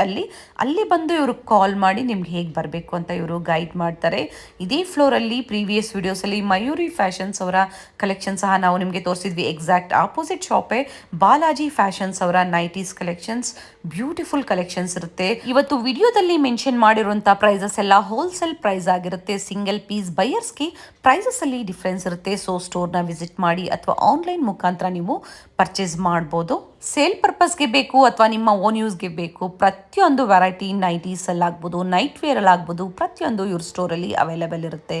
ಅಲ್ಲಿ ಬಂದು ಇವರು ಕಾಲ್ ಮಾಡಿ ನಿಮ್ಗೆ ಹೇಗೆ ಬರಬೇಕು ಅಂತ ಇವರು ಗೈಡ್ ಮಾಡ್ತಾರೆ. ಇದೇ ಫ್ಲೋರಲ್ಲಿ ಪ್ರೀವಿಯಸ್ ವಿಡಿಯೋಸಲ್ಲಿ ಮಯೂರಿ ಫ್ಯಾಷನ್ಸ್ ಅವರ ಕಲೆಕ್ಷನ್ ಸಹ ನಾವು ನಿಮಗೆ ತೋರಿಸಿದ್ವಿ. ಎಕ್ಸಾಕ್ಟ್ ಆಪೋಸಿಟ್ ಶಾಪೇ ಬಾಲಾಜಿ ಫ್ಯಾಷನ್ಸ್ ಅವರ ನೈಟೀಸ್ ಕಲೆಕ್ಷನ್ಸ್, ಬ್ಯೂಟಿಫುಲ್ ಕಲೆಕ್ಷನ್ಸ್ ಇರುತ್ತೆ. ಇವತ್ತು ವಿಡಿಯೋದಲ್ಲಿ ಮೆನ್ಷನ್ ಮಾಡಿರುವಂಥ ಪ್ರೈಸಸ್ ಎಲ್ಲ ಹೋಲ್ಸೇಲ್ ಪ್ರೈಸ್ ಆಗಿರುತ್ತೆ. ಸಿಂಗಲ್ ಪೀಸ್ ಬೈಯರ್ಸ್ಗೆ ಪ್ರೈಸಸ್ ಅಲ್ಲಿ ಡಿಫ್ರೆನ್ಸ್ ಇರುತ್ತೆ. ಸೊ ಸ್ಟೋರ್ನ ವಿಸಿಟ್ ಮಾಡಿ ಅಥವಾ ಆನ್ಲೈನ್ ಮುಖಾಂತರ ನೀವು ಪರ್ಚೇಸ್ ಮಾಡ್ಬೋದು. ಸೇಲ್ ಪರ್ಪಸ್ಗೆ ಬೇಕು ಅಥವಾ ನಿಮ್ಮ ಓನ್ ಯೂಸ್ಗೆ ಬೇಕು, ಪ್ರತಿಯೊಂದು ವೆರೈಟಿ ನೈಟೀಸಲ್ಲಾಗ್ಬೋದು, ನೈಟ್ ವೇರಲ್ಲಾಗ್ಬೋದು, ಪ್ರತಿಯೊಂದು ಇವ್ರ ಸ್ಟೋರಲ್ಲಿ ಅವೈಲೇಬಲ್ ಇರುತ್ತೆ.